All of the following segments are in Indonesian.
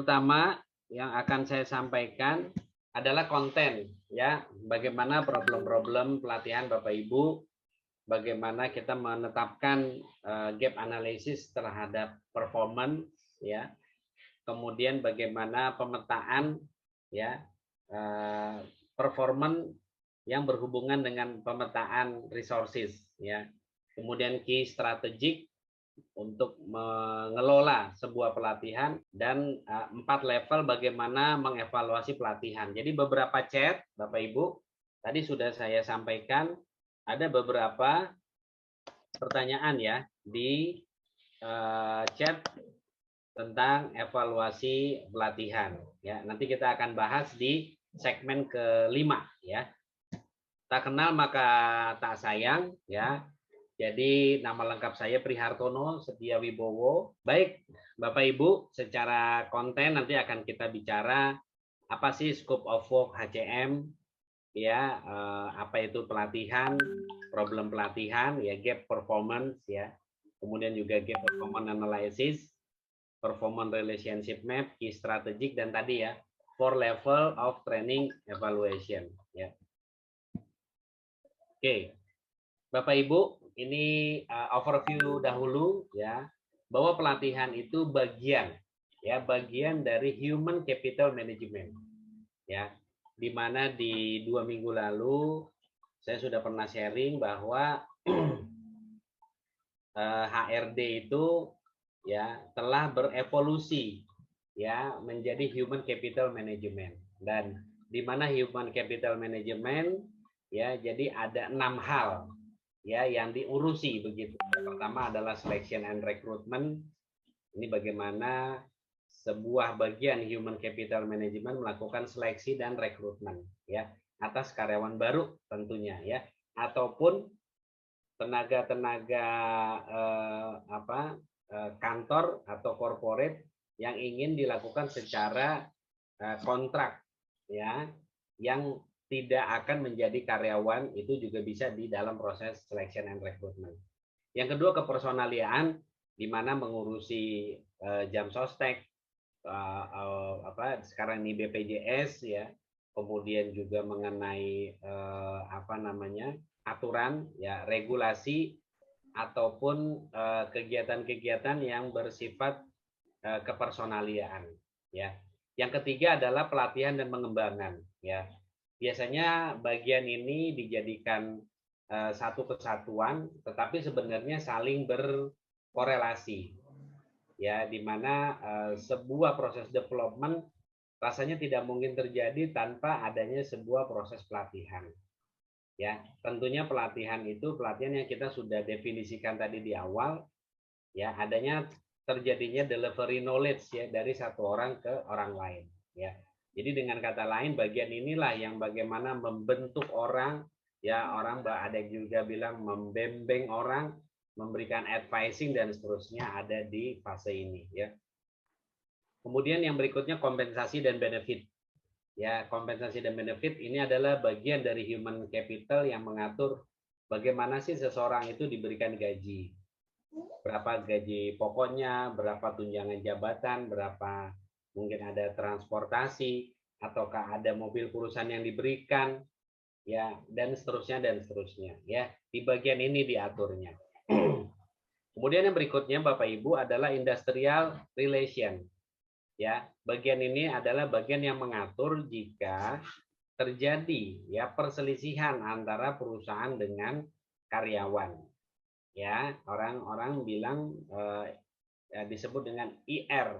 Pertama yang akan saya sampaikan adalah konten, ya. Bagaimana problem-problem pelatihan Bapak Ibu, bagaimana kita menetapkan gap analysis terhadap performance, ya. Kemudian bagaimana pemetaan, ya, performance yang berhubungan dengan pemetaan resources, ya. Kemudian key strategic untuk mengelola sebuah pelatihan, dan 4 level bagaimana mengevaluasi pelatihan. Jadi beberapa chat Bapak Ibu tadi sudah saya sampaikan, ada beberapa pertanyaan ya di chat tentang evaluasi pelatihan, ya. Nanti kita akan bahas di segmen kelima, ya. Tak kenal maka tak sayang, ya. Jadi nama lengkap saya Prihartono Setiawibowo. Baik, Bapak Ibu, secara konten nanti akan kita bicara apa sih scope of work HCM, ya, apa itu pelatihan, problem pelatihan, ya, gap performance, ya. Kemudian juga gap performance analysis, performance relationship map, key strategic, dan tadi ya 4 level of training evaluation, ya. Oke. Bapak Ibu, ini overview dahulu, ya, bahwa pelatihan itu bagian dari human capital management, ya, di mana di 2 minggu lalu saya sudah pernah sharing bahwa HRD itu, ya, telah berevolusi, ya, menjadi human capital management, dan di mana human capital management, ya, jadi ada 6 hal, ya, yang diurusi begitu. Yang pertama adalah selection and recruitment. Ini bagaimana sebuah bagian human capital management melakukan seleksi dan rekrutmen, ya, atas karyawan baru tentunya, ya, ataupun tenaga-tenaga kantor atau corporate yang ingin dilakukan secara kontrak, ya, yang tidak akan menjadi karyawan, itu juga bisa di dalam proses selection and recruitment. Yang kedua, kepersonaliaan, di mana mengurusi jam sostek, sekarang ini BPJS, ya, kemudian juga mengenai aturan, ya, regulasi ataupun kegiatan-kegiatan yang bersifat kepersonaliaan, ya. Yang ketiga adalah pelatihan dan pengembangan, ya. Biasanya bagian ini dijadikan satu kesatuan, tetapi sebenarnya saling berkorelasi, ya, di mana sebuah proses development rasanya tidak mungkin terjadi tanpa adanya sebuah proses pelatihan, ya. Tentunya pelatihan itu pelatihan yang kita sudah definisikan tadi di awal, ya, adanya terjadinya delivery knowledge, ya, dari satu orang ke orang lain, ya. Jadi dengan kata lain, bagian inilah yang bagaimana membentuk orang, ya, orang ada juga bilang membembeng orang, memberikan advising dan seterusnya, ada di fase ini, ya. Kemudian yang berikutnya kompensasi dan benefit. Ya, kompensasi dan benefit ini adalah bagian dari human capital yang mengatur bagaimana sih seseorang itu diberikan gaji. Berapa gaji pokoknya, berapa tunjangan jabatan, berapa mungkin ada transportasi, ataukah ada mobil perusahaan yang diberikan, ya, dan seterusnya, ya. Di bagian ini diaturnya. Kemudian yang berikutnya Bapak Ibu adalah industrial relation. Ya, bagian ini adalah bagian yang mengatur jika terjadi, ya, perselisihan antara perusahaan dengan karyawan. Ya, orang-orang bilang disebut dengan IR.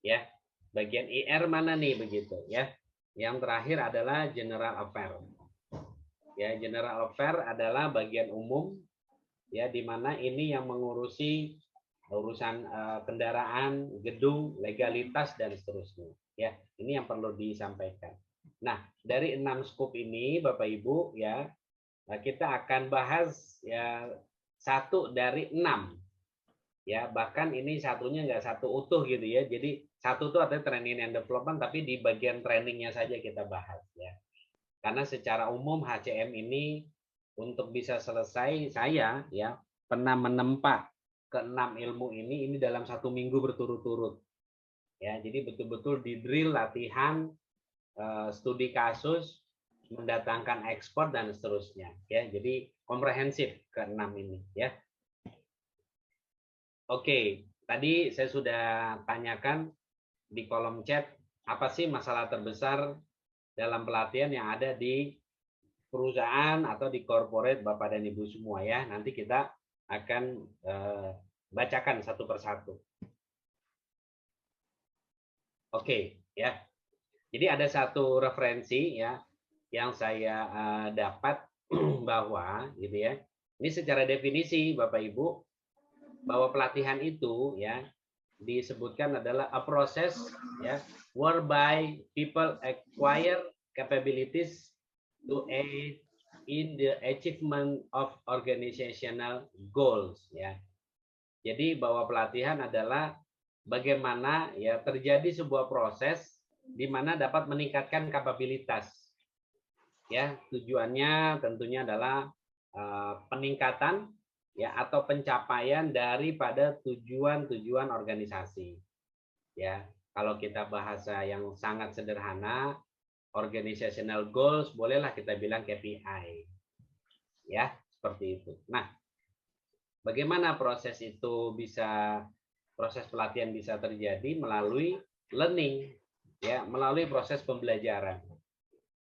Ya, bagian IR mana nih begitu, ya. Yang terakhir adalah general affair. Ya, general affair adalah bagian umum, ya, di mana ini yang mengurusi urusan kendaraan, gedung, legalitas, dan seterusnya. Ya, ini yang perlu disampaikan. Nah, dari 6 scoop ini, Bapak Ibu, ya, kita akan bahas, ya, 1 dari 6. Ya, bahkan ini satunya nggak satu utuh gitu, ya. Jadi satu itu ada training and development, tapi di bagian trainingnya saja kita bahas, ya. Karena secara umum HCM ini untuk bisa selesai, saya, ya, pernah menempa ke-6 ilmu ini dalam 1 minggu berturut-turut. Ya, jadi betul-betul di drill latihan, studi kasus, mendatangkan ekspor dan seterusnya. Ya, jadi komprehensif keenam ini. Ya, oke. Tadi saya sudah tanyakan di kolom chat apa sih masalah terbesar dalam pelatihan yang ada di perusahaan atau di corporate Bapak dan Ibu semua ya. Nanti kita akan bacakan satu persatu. Oke, ya. Jadi ada satu referensi ya yang saya dapat bahwa gitu ya. Ini secara definisi Bapak Ibu bahwa pelatihan itu ya disebutkan adalah a process ya whereby people acquire capabilities to aid in the achievement of organizational goals ya. Jadi bahwa pelatihan adalah bagaimana ya terjadi sebuah proses di mana dapat meningkatkan kapabilitas. Ya, tujuannya tentunya adalah peningkatan ya atau pencapaian daripada tujuan-tujuan organisasi. Ya, kalau kita bahasa yang sangat sederhana, organizational goals bolehlah kita bilang KPI. Ya, seperti itu. Nah, bagaimana proses itu proses pelatihan bisa terjadi melalui learning ya, melalui proses pembelajaran.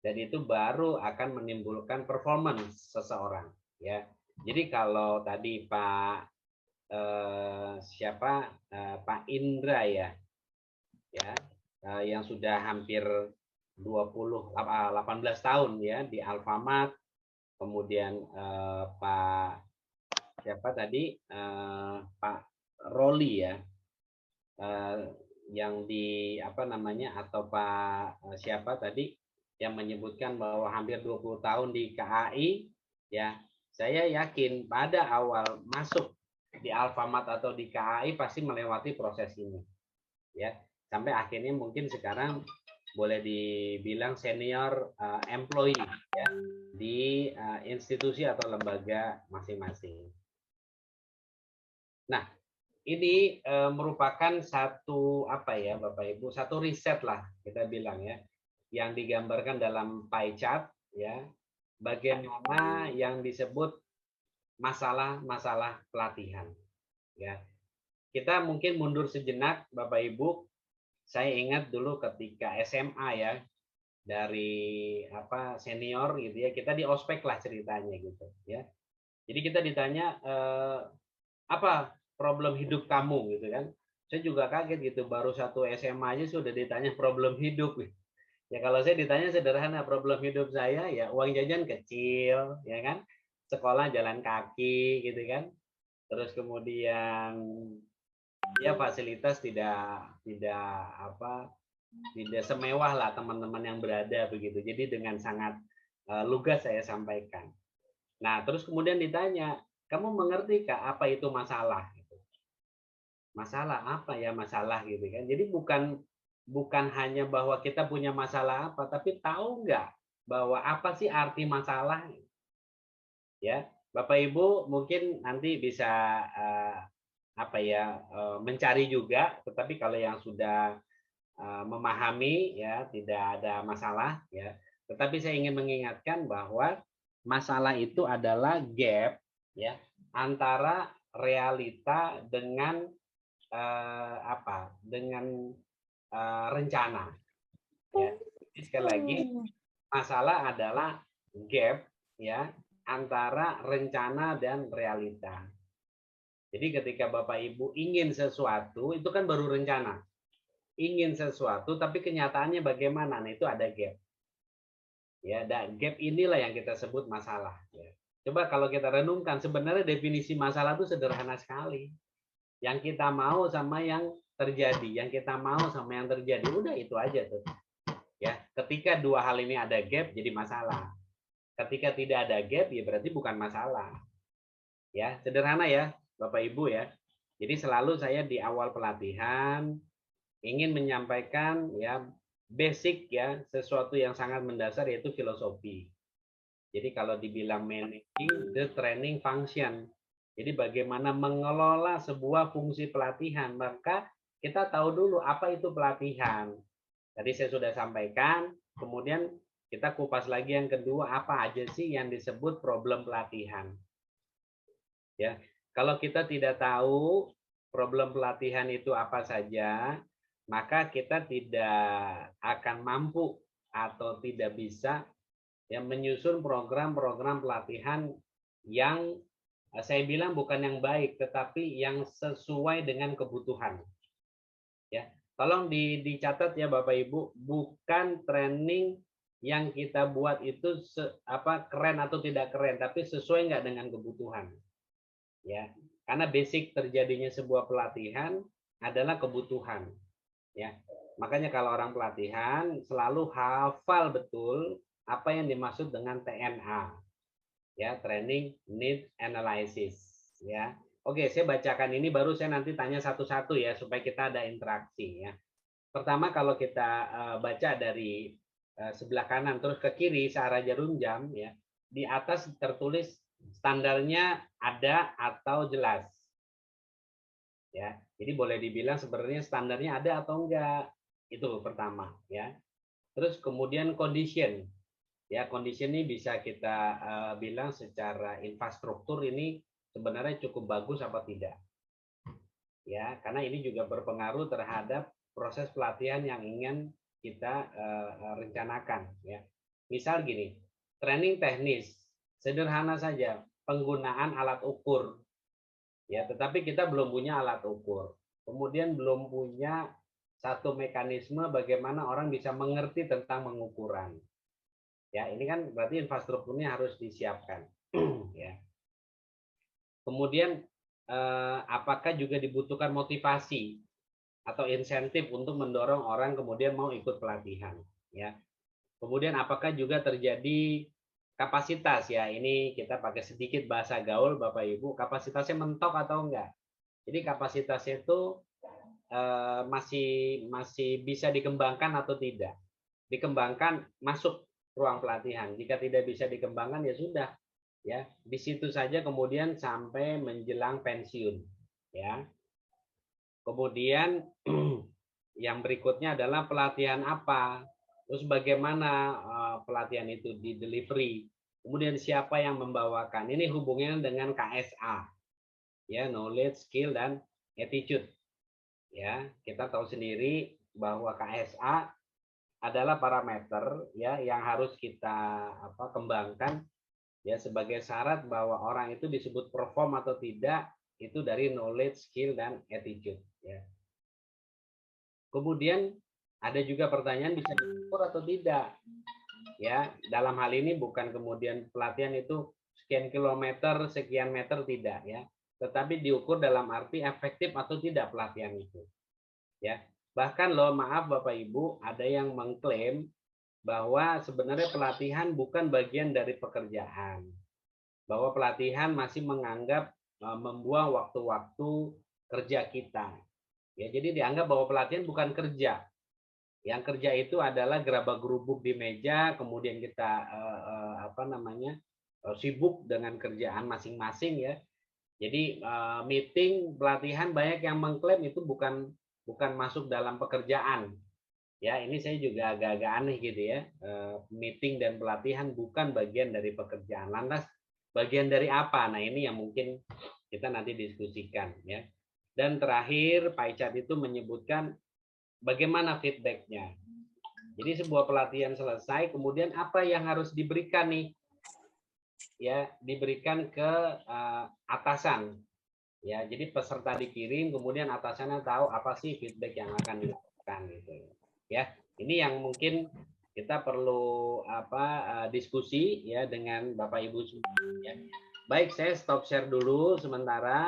Dan itu baru akan menimbulkan performance seseorang ya. Jadi kalau tadi Pak Indra ya yang sudah hampir 18 tahun ya di Alfamart, kemudian Pak Pak Roli ya yang di atau Pak siapa tadi yang menyebutkan bahwa hampir 20 tahun di KAI ya, saya yakin pada awal masuk di Alfamart atau di KAI pasti melewati proses ini ya, sampai akhirnya mungkin sekarang boleh dibilang senior employee ya di institusi atau lembaga masing-masing. Nah, ini merupakan satu Bapak Ibu, satu riset lah kita bilang ya, yang digambarkan dalam pie chart ya, bagaimana yang disebut masalah-masalah pelatihan ya. Kita mungkin mundur sejenak Bapak Ibu. Saya ingat dulu ketika SMA ya, dari senior gitu ya, kita di ospek lah ceritanya gitu ya. Jadi kita ditanya apa problem hidup kamu gitu kan. Saya juga kaget gitu, baru satu SMA aja sudah ditanya problem hidup. Ya kalau saya ditanya sederhana, problem hidup saya ya uang jajan kecil, ya kan, sekolah jalan kaki gitu kan, terus kemudian ya fasilitas tidak semewah lah teman-teman yang berada begitu. Jadi dengan sangat lugas saya sampaikan. Nah terus kemudian ditanya, kamu mengerti Kak apa itu masalah? Masalah apa ya masalah gitu kan. Jadi bukan hanya bahwa kita punya masalah apa, tapi tahu nggak bahwa apa sih arti masalah? Ya, Bapak Ibu mungkin nanti bisa mencari juga, tetapi kalau yang sudah memahami ya tidak ada masalah ya. Tetapi saya ingin mengingatkan bahwa masalah itu adalah gap ya antara realita dengan rencana ya. Jadi sekali lagi masalah adalah gap ya antara rencana dan realita. Jadi ketika Bapak Ibu ingin sesuatu itu kan baru rencana. Ingin sesuatu tapi kenyataannya bagaimana? Nah, itu ada gap. Ya, dan gap inilah yang kita sebut masalah ya. Coba kalau kita renungkan sebenarnya definisi masalah itu sederhana sekali. Yang kita mau sama yang terjadi, yang kita mau sama yang terjadi, udah itu aja tuh. Ya, ketika dua hal ini ada gap jadi masalah. Ketika tidak ada gap ya berarti bukan masalah. Ya, sederhana ya, Bapak Ibu ya. Jadi selalu saya di awal pelatihan ingin menyampaikan ya basic ya, sesuatu yang sangat mendasar yaitu filosofi. Jadi kalau dibilang managing the training function, jadi bagaimana mengelola sebuah fungsi pelatihan, maka kita tahu dulu apa itu pelatihan. Tadi saya sudah sampaikan, kemudian kita kupas lagi yang kedua, apa aja sih yang disebut problem pelatihan. Ya, kalau kita tidak tahu problem pelatihan itu apa saja, maka kita tidak akan mampu atau tidak bisa ya menyusun program-program pelatihan yang saya bilang bukan yang baik, tetapi yang sesuai dengan kebutuhan. Ya, tolong dicatat ya Bapak Ibu, bukan training yang kita buat itu keren atau tidak keren, tapi sesuai nggak dengan kebutuhan. Ya, karena basic terjadinya sebuah pelatihan adalah kebutuhan. Ya, makanya kalau orang pelatihan selalu hafal betul apa yang dimaksud dengan TNA. Ya, training need analysis. Ya, oke, saya bacakan ini baru saya nanti tanya satu-satu ya supaya kita ada interaksi ya. Pertama kalau kita baca dari sebelah kanan terus ke kiri searah jarum jam ya, di atas tertulis standarnya ada atau jelas. Ya, jadi boleh dibilang sebenarnya standarnya ada atau enggak. Itu pertama ya. Terus kemudian condition. Ya, condition ini bisa kita bilang secara infrastruktur ini sebenarnya cukup bagus apa tidak. Ya, karena ini juga berpengaruh terhadap proses pelatihan yang ingin kita rencanakan ya. Misal gini, training teknis sederhana saja, penggunaan alat ukur. Ya, tetapi kita belum punya alat ukur. Kemudian belum punya satu mekanisme bagaimana orang bisa mengerti tentang pengukuran. Ya, ini kan berarti infrastrukturnya harus disiapkan. Ya. Kemudian apakah juga dibutuhkan motivasi atau insentif untuk mendorong orang kemudian mau ikut pelatihan, ya. Kemudian apakah juga terjadi kapasitas ya, ini kita pakai sedikit bahasa gaul Bapak Ibu, kapasitasnya mentok atau enggak. Jadi kapasitasnya itu masih bisa dikembangkan atau tidak. Dikembangkan masuk ruang pelatihan. Jika tidak bisa dikembangkan ya sudah, ya di situ saja kemudian sampai menjelang pensiun, ya. Kemudian yang berikutnya adalah pelatihan apa, terus bagaimana pelatihan itu di delivery, kemudian siapa yang membawakan. Ini hubungannya dengan KSA, ya, knowledge, skill, dan attitude. Ya, kita tahu sendiri bahwa KSA adalah parameter ya yang harus kita kembangkan ya sebagai syarat bahwa orang itu disebut perform atau tidak itu dari knowledge, skill, dan attitude ya. Kemudian ada juga pertanyaan bisa diukur atau tidak. Ya, dalam hal ini bukan kemudian pelatihan itu sekian kilometer, sekian meter tidak ya. Tetapi diukur dalam arti efektif atau tidak pelatihan itu. Ya. Bahkan loh, maaf Bapak Ibu, ada yang mengklaim bahwa sebenarnya pelatihan bukan bagian dari pekerjaan. Bahwa pelatihan masih menganggap membuang waktu-waktu kerja kita. Ya, jadi dianggap bahwa pelatihan bukan kerja. Yang kerja itu adalah gerabak-gerubuk di meja, kemudian kita sibuk dengan kerjaan masing-masing ya. Jadi meeting, pelatihan banyak yang mengklaim itu bukan masuk dalam pekerjaan. Ya, ini saya juga agak-agak aneh gitu ya. Meeting dan pelatihan bukan bagian dari pekerjaan. Lantas bagian dari apa? Nah, ini yang mungkin kita nanti diskusikan ya. Dan terakhir, Pak Icat itu menyebutkan bagaimana feedbacknya. Jadi sebuah pelatihan selesai, kemudian apa yang harus diberikan nih? Ya, diberikan ke atasan. Ya, jadi peserta dikirim, kemudian atasannya tahu apa sih feedback yang akan dilakukan gitu. Ya, ini yang mungkin kita perlu diskusi ya dengan Bapak Ibu semua. Ya. Baik, saya stop share dulu sementara.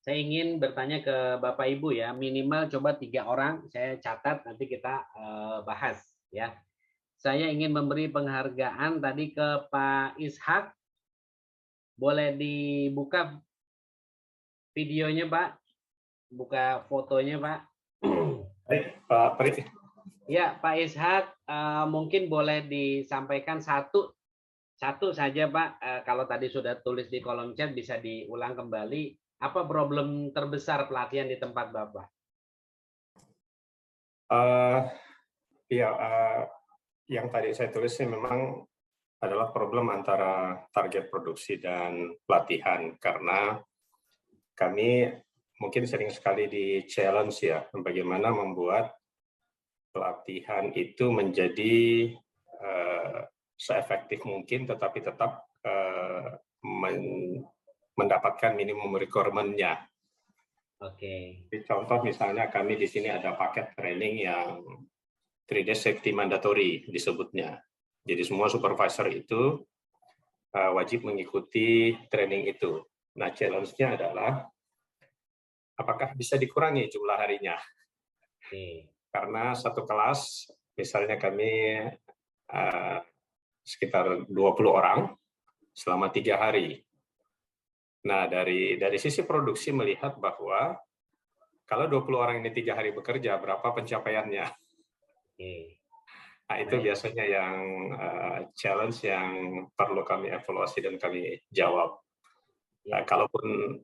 Saya ingin bertanya ke Bapak Ibu ya, minimal coba 3 orang, saya catat nanti kita bahas ya. Saya ingin memberi penghargaan tadi ke Pak Ishak. Boleh dibuka videonya Pak, buka fotonya Pak. Pak Pri. Ya Pak Ishak, mungkin boleh disampaikan satu saja Pak. Kalau tadi sudah tulis di kolom chat bisa diulang kembali. Apa problem terbesar pelatihan di tempat Bapak? Eh, ya, yang tadi saya tulis sih memang adalah problem antara target produksi dan pelatihan, karena kami mungkin sering sekali di-challenge ya, bagaimana membuat pelatihan itu menjadi seefektif mungkin, tetapi tetap mendapatkan minimum requirement-nya. Oke. Contoh misalnya kami di sini ada paket training yang 3D safety mandatory disebutnya. Jadi semua supervisor itu wajib mengikuti training itu. Nah, challenge-nya adalah apakah bisa dikurangi jumlah harinya? Oke. Karena satu kelas, misalnya kami sekitar 20 orang selama 3 hari. Nah, dari sisi produksi melihat bahwa kalau 20 orang ini 3 hari bekerja, berapa pencapaiannya? Oke. Nah, itu biasanya yang challenge yang perlu kami evaluasi dan kami jawab. Kalaupun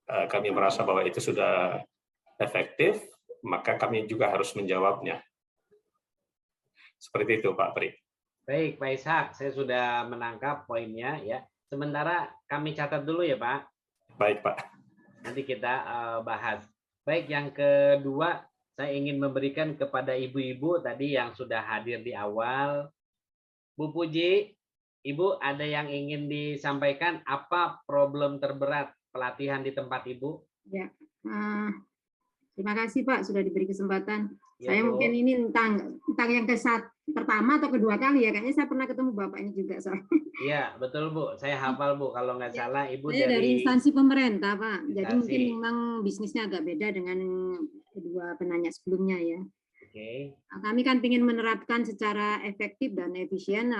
kami merasa bahwa itu sudah efektif, maka kami juga harus menjawabnya. Seperti itu, Pak Pri. Baik, Pak Ishak, saya sudah menangkap poinnya ya. Sementara kami catat dulu ya, Pak. Baik, Pak. Nanti kita bahas. Baik, yang kedua saya ingin memberikan kepada ibu-ibu tadi yang sudah hadir di awal. Bu Puji, Ibu ada yang ingin disampaikan, apa problem terberat pelatihan di tempat Ibu? Ya, terima kasih Pak sudah diberi kesempatan. Ya, Saya Bu. mungkin ini tentang yang pertama atau kedua kali ya, kayaknya saya pernah ketemu Bapak ini juga soalnya. Iya, betul Bu. Saya hafal Bu, kalau nggak salah Ibu Saya dari instansi pemerintah Pak. Jadi mungkin memang bisnisnya agak beda dengan kedua penanya sebelumnya ya. Oke. Kami kan ingin menerapkan secara efektif dan efisien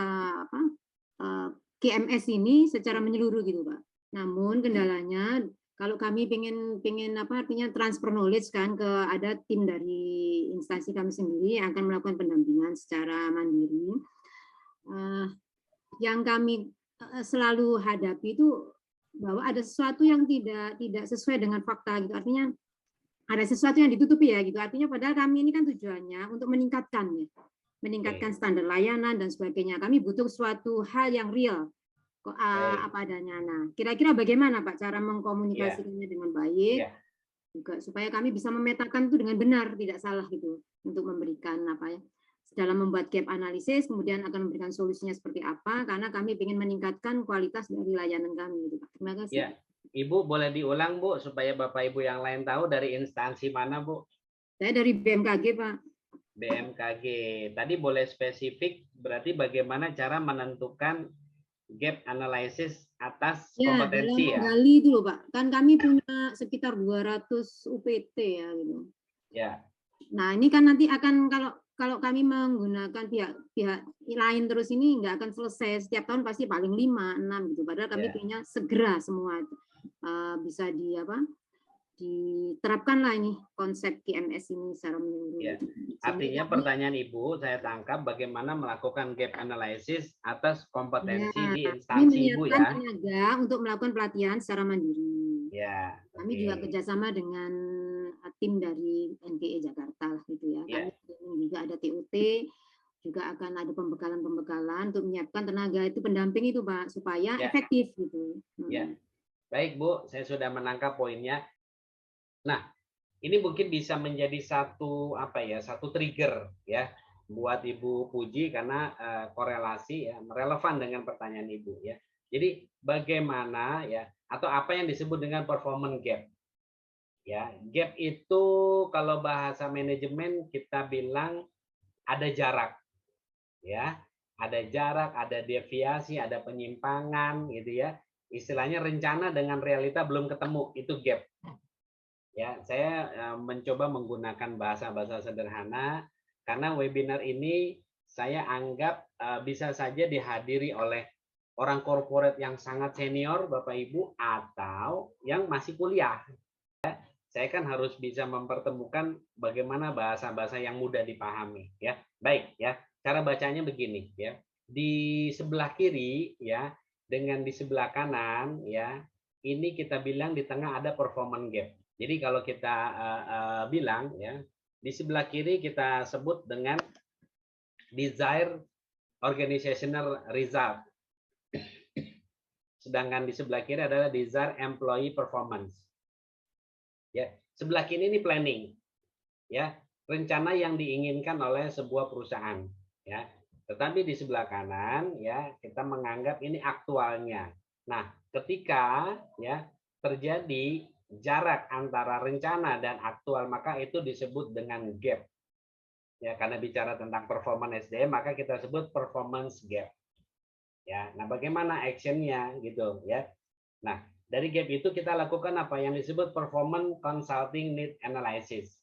KMS ini secara menyeluruh gitu Pak. Namun kendalanya kalau kami pengen apa artinya transfer knowledge kan ke ada tim dari instansi kami sendiri yang akan melakukan pendampingan secara mandiri. Yang kami selalu hadapi itu bahwa ada sesuatu yang tidak sesuai dengan fakta gitu. Artinya ada sesuatu yang ditutupi ya gitu. Artinya padahal kami ini kan tujuannya untuk meningkatkan ya. Meningkatkan standar layanan dan sebagainya. Kami butuh suatu hal yang real apa adanya. Nah, kira-kira bagaimana Pak cara mengkomunikasikannya dengan baik, juga supaya kami bisa memetakan itu dengan benar, tidak salah gitu, untuk memberikan apa ya, dalam membuat gap analisis, kemudian akan memberikan solusinya seperti apa, karena kami ingin meningkatkan kualitas dari layanan kami. Gitu, Pak. Terima kasih. Ya, Ibu boleh diulang Bu, supaya Bapak Ibu yang lain tahu dari instansi mana Bu? Saya dari BMKG Pak. BMKG. Tadi boleh spesifik, berarti bagaimana cara menentukan gap analysis atas kompetensi ya? Menggali itu loh Pak. Kan kami punya sekitar 200 UPT ya gitu. Ya. Nah, ini kan nanti akan kalau kami menggunakan pihak lain terus ini nggak akan selesai. Setiap tahun pasti paling 5, 6 gitu. Padahal kami pengennya segera semua bisa diterapkanlah ini konsep KMS ini secara menyeluruh. Ya. Artinya pertanyaan Ibu saya tangkap bagaimana melakukan gap analysis atas kompetensi di instansi Ibu ya. Tenaga untuk melakukan pelatihan secara mandiri. Ya. Kami juga kerjasama dengan tim dari NPE Jakarta gitu ya. Kami juga ada TUT, juga akan ada pembekalan untuk menyiapkan tenaga itu pendamping itu Pak supaya efektif gitu. Ya. Baik Bu, saya sudah menangkap poinnya. Nah, ini mungkin bisa menjadi satu trigger ya buat Ibu Puji karena korelasi ya relevan dengan pertanyaan Ibu ya. Jadi bagaimana ya atau apa yang disebut dengan performance gap? Ya, gap itu kalau bahasa manajemen kita bilang ada jarak. Ya, ada jarak, ada deviasi, ada penyimpangan gitu ya. Istilahnya rencana dengan realita belum ketemu, itu gap. Ya, saya mencoba menggunakan bahasa-bahasa sederhana karena webinar ini saya anggap bisa saja dihadiri oleh orang korporat yang sangat senior, Bapak Ibu, atau yang masih kuliah. Saya kan harus bisa mempertemukan bagaimana bahasa-bahasa yang mudah dipahami. Ya, baik ya. Cara bacanya begini ya. Di sebelah kiri ya, dengan di sebelah kanan ya, ini kita bilang di tengah ada performance gap. Jadi kalau kita bilang ya Di sebelah kiri kita sebut dengan desired organizational result. Sedangkan di sebelah kiri adalah desired employee performance. Ya, sebelah kiri ini planning. Ya, rencana yang diinginkan oleh sebuah perusahaan. Ya, tetapi di sebelah kanan ya kita menganggap ini aktualnya. Nah, ketika ya terjadi jarak antara rencana dan aktual, maka itu disebut dengan gap. Ya, karena bicara tentang performance SDM, maka kita sebut performance gap. Ya, nah bagaimana actionnya gitu ya. Nah, dari gap itu kita lakukan apa yang disebut performance consulting need analysis.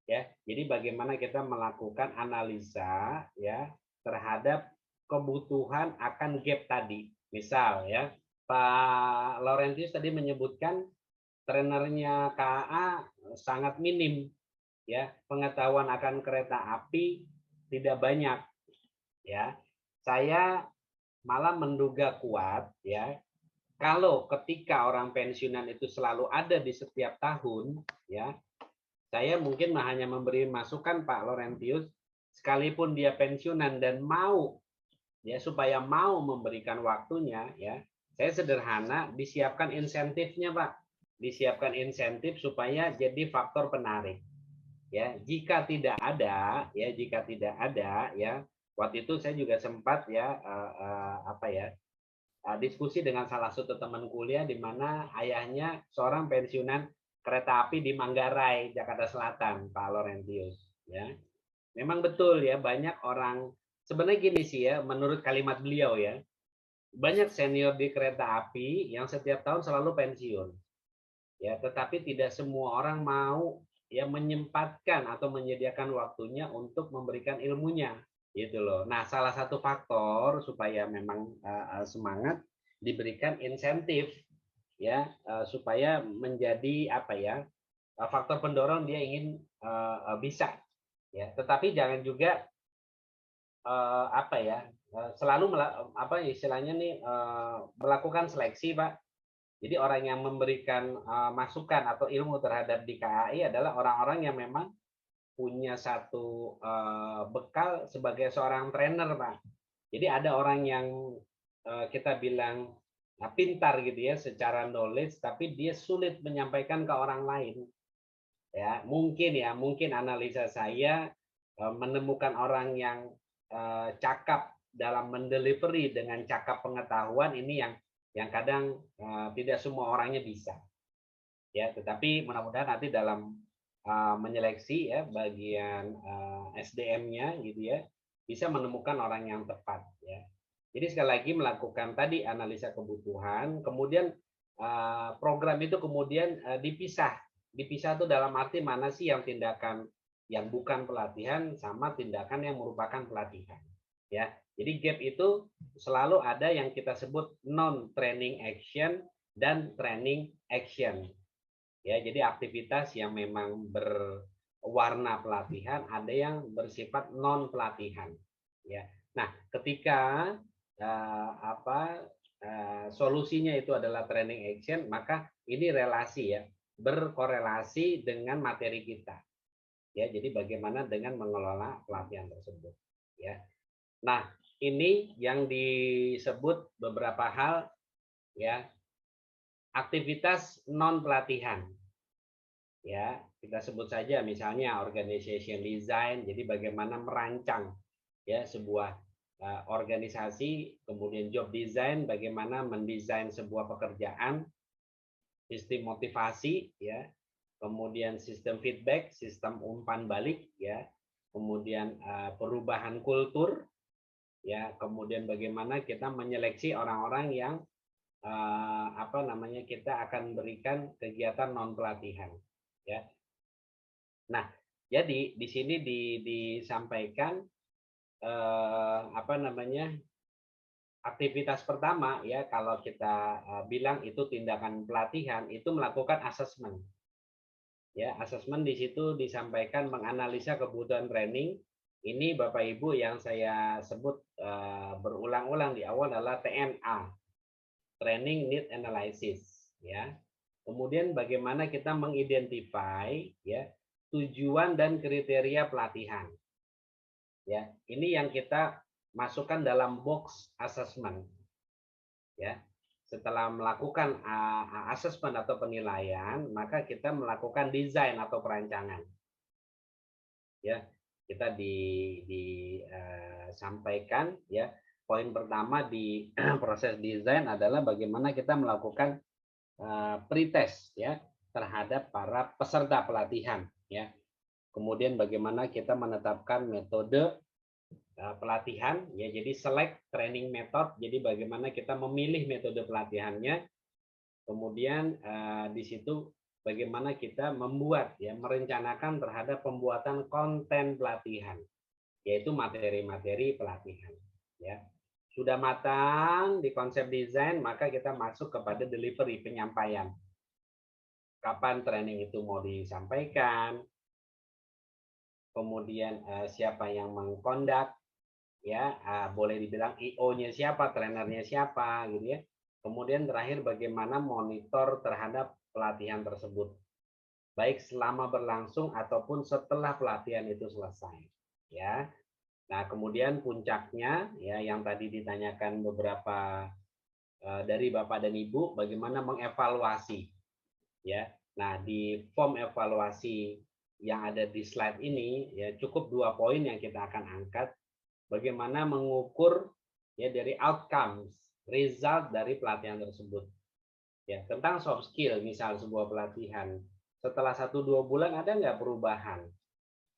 Ya, jadi bagaimana kita melakukan analisa ya terhadap kebutuhan akan gap tadi. Misal ya, Pak Laurentius tadi menyebutkan trenernya KA sangat minim ya, pengetahuan akan kereta api tidak banyak ya. Saya malah menduga kuat ya, kalau ketika orang pensiunan itu selalu ada di setiap tahun ya, saya mungkin hanya memberi masukan Pak Laurentius, sekalipun dia pensiunan dan mau ya supaya mau memberikan waktunya ya, saya sederhana disiapkan insentifnya Pak, disiapkan insentif supaya jadi faktor penarik ya. Jika tidak ada ya, waktu itu saya juga sempat ya diskusi dengan salah satu teman kuliah di mana ayahnya seorang pensiunan kereta api di Manggarai, Jakarta Selatan, Pak Laurentius. Ya, memang betul ya, banyak orang sebenarnya gini sih ya, menurut kalimat beliau ya, banyak senior di kereta api yang setiap tahun selalu pensiun. Ya, tetapi tidak semua orang mau ya menyempatkan atau menyediakan waktunya untuk memberikan ilmunya gitu loh. Nah, salah satu faktor supaya memang semangat diberikan insentif ya supaya menjadi apa ya faktor pendorong dia ingin bisa ya. Tetapi jangan juga apa ya selalu apa istilahnya nih melakukan seleksi Pak. Jadi orang yang memberikan masukan atau ilmu terhadap di KAI adalah orang-orang yang memang punya satu bekal sebagai seorang trainer, Pak. Jadi ada orang yang kita bilang pintar gitu ya secara knowledge, tapi dia sulit menyampaikan ke orang lain. Ya, mungkin analisa saya menemukan orang yang cakap dalam mendelivery dengan cakap pengetahuan ini yang kadang tidak semua orangnya bisa. Ya, tetapi mudah-mudahan nanti dalam menyeleksi ya bagian SDM-nya gitu ya bisa menemukan orang yang tepat ya. Jadi sekali lagi melakukan tadi analisa kebutuhan, kemudian program itu kemudian dipisah itu dalam arti mana sih yang tindakan yang bukan pelatihan sama tindakan yang merupakan pelatihan ya. Jadi gap itu selalu ada yang kita sebut non training action dan training action. Ya, jadi aktivitas yang memang berwarna pelatihan, ada yang bersifat non pelatihan. Ya. Nah, ketika solusinya itu adalah training action, maka ini relasi ya, berkorelasi dengan materi kita. Ya, jadi bagaimana dengan mengelola pelatihan tersebut. Ya. Nah, ini yang disebut beberapa hal ya, aktivitas non pelatihan. Ya, kita sebut saja misalnya organization design, jadi bagaimana merancang ya sebuah organisasi, kemudian job design, bagaimana mendesain sebuah pekerjaan, sistem motivasi ya, kemudian sistem feedback, sistem umpan balik ya, kemudian perubahan kultur ya, kemudian bagaimana kita menyeleksi orang-orang yang kita akan berikan kegiatan non pelatihan ya. Nah, jadi di sini disampaikan aktivitas pertama ya, kalau kita bilang itu tindakan pelatihan, itu melakukan asesmen. Ya, asesmen di situ disampaikan menganalisa kebutuhan training. Ini Bapak Ibu yang saya sebut berulang-ulang di awal adalah TNA, Training Need Analysis ya. Kemudian bagaimana kita mengidentify ya tujuan dan kriteria pelatihan. Ya, ini yang kita masukkan dalam box assessment. Ya, setelah melakukan asesmen atau penilaian, maka kita melakukan desain atau perancangan. Ya, kita disampaikan ya. Poin pertama di proses desain adalah bagaimana kita melakukan pretest ya terhadap para peserta pelatihan ya. Kemudian bagaimana kita menetapkan metode pelatihan ya, jadi select training method, jadi bagaimana kita memilih metode pelatihannya. Kemudian di situ bagaimana kita membuat ya, merencanakan terhadap pembuatan konten pelatihan, yaitu materi-materi pelatihan ya. Sudah matang di konsep desain, maka kita masuk kepada delivery, penyampaian. Kapan training itu mau disampaikan, kemudian siapa yang mengkondak ya, boleh dibilang IO-nya siapa, trainernya siapa gitu ya. Kemudian terakhir bagaimana monitor terhadap pelatihan tersebut, baik selama berlangsung ataupun setelah pelatihan itu selesai ya. Nah, kemudian puncaknya ya yang tadi ditanyakan beberapa dari Bapak dan Ibu, bagaimana mengevaluasi ya. Nah, di form evaluasi yang ada di slide ini ya cukup 2 poin yang kita akan angkat. Bagaimana mengukur ya dari outcomes, result dari pelatihan tersebut. Ya, tentang soft skill, misal sebuah pelatihan setelah 1-2 bulan ada nggak perubahan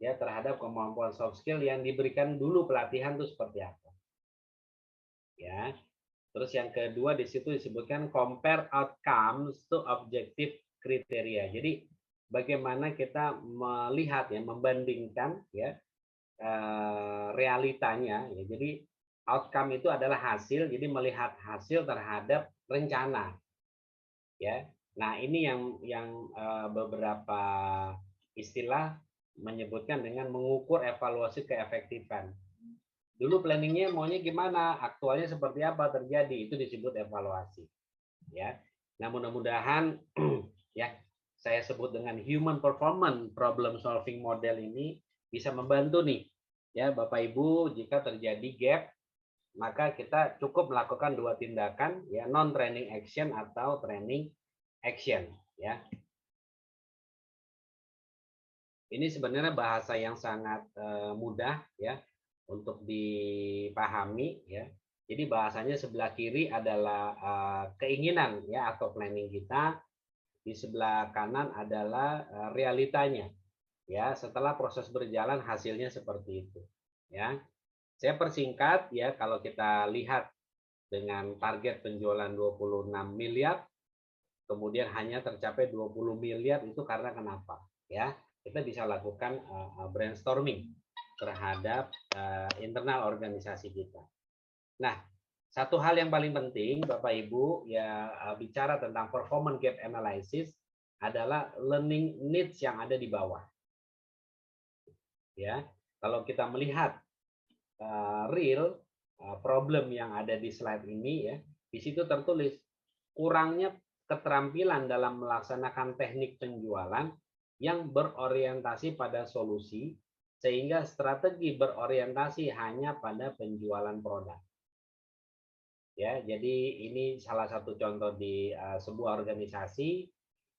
ya terhadap kemampuan soft skill yang diberikan dulu pelatihan itu seperti apa. Ya. Terus yang kedua di situ disebutkan compare outcomes to objective kriteria. Jadi bagaimana kita melihat ya, membandingkan ya realitanya ya. Jadi outcome itu adalah hasil, jadi melihat hasil terhadap rencana. Ya. Nah, ini yang beberapa istilah menyebutkan dengan mengukur evaluasi keefektifan. Dulu planningnya maunya gimana, aktualnya seperti apa terjadi, itu disebut evaluasi. Ya, nah mudah-mudahan ya saya sebut dengan human performance problem solving model ini bisa membantu nih ya Bapak Ibu, jika terjadi gap maka kita cukup melakukan 2 tindakan ya, non training action atau training action ya. Ini sebenarnya bahasa yang sangat mudah ya untuk dipahami ya. Jadi bahasanya sebelah kiri adalah keinginan ya atau planning kita, di sebelah kanan adalah realitanya. Ya, setelah proses berjalan hasilnya seperti itu. Ya. Saya persingkat ya, kalau kita lihat dengan target penjualan 26 miliar kemudian hanya tercapai 20 miliar itu karena kenapa? Ya, kita bisa lakukan brainstorming terhadap internal organisasi kita. Nah, satu hal yang paling penting Bapak Ibu ya bicara tentang performance gap analysis adalah learning needs yang ada di bawah. Ya, kalau kita melihat real problem yang ada di slide ini ya, di situ tertulis kurangnya keterampilan dalam melaksanakan teknik penjualan yang berorientasi pada solusi sehingga strategi berorientasi hanya pada penjualan produk. Ya, jadi ini salah satu contoh di sebuah organisasi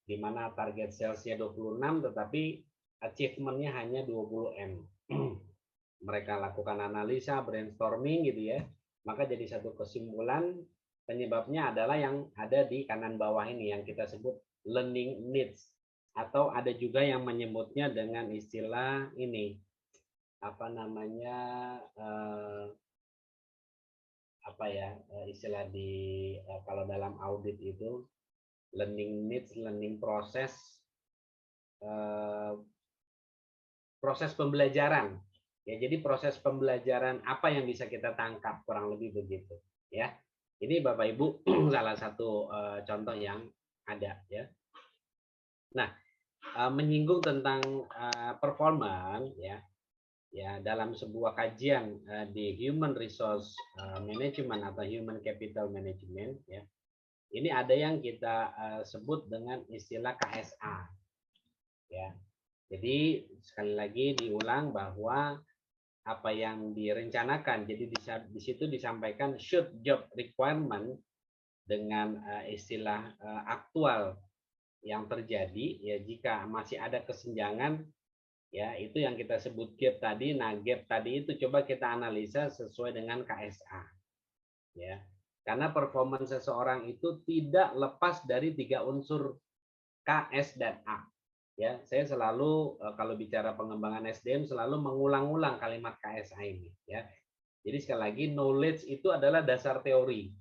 di mana target salesnya 26 tetapi achievement-nya hanya 20M. Mereka lakukan analisa, brainstorming gitu ya. Maka jadi satu kesimpulan penyebabnya adalah yang ada di kanan bawah ini yang kita sebut learning needs, atau ada juga yang menyebutnya dengan istilah ini apa namanya istilah di kalau dalam audit itu learning needs, learning process, proses pembelajaran ya. Jadi proses pembelajaran apa yang bisa kita tangkap kurang lebih begitu ya. Ini Bapak Ibu salah satu contoh yang ada ya. Nah, menyinggung tentang performance ya. Ya, dalam sebuah kajian di human resource management atau human capital management ya. Ini ada yang kita sebut dengan istilah KSA. Ya. Jadi sekali lagi diulang bahwa apa yang direncanakan, jadi di situ disampaikan should job requirement dengan istilah aktual yang terjadi, ya jika masih ada kesenjangan, ya itu yang kita sebut gap tadi. Nah, gap tadi itu coba kita analisa sesuai dengan KSA, ya. Karena performance seseorang itu tidak lepas dari 3 unsur KS dan A. Ya, saya selalu kalau bicara pengembangan SDM selalu mengulang-ulang kalimat KSA ini, ya. Jadi sekali lagi, knowledge itu adalah dasar teori.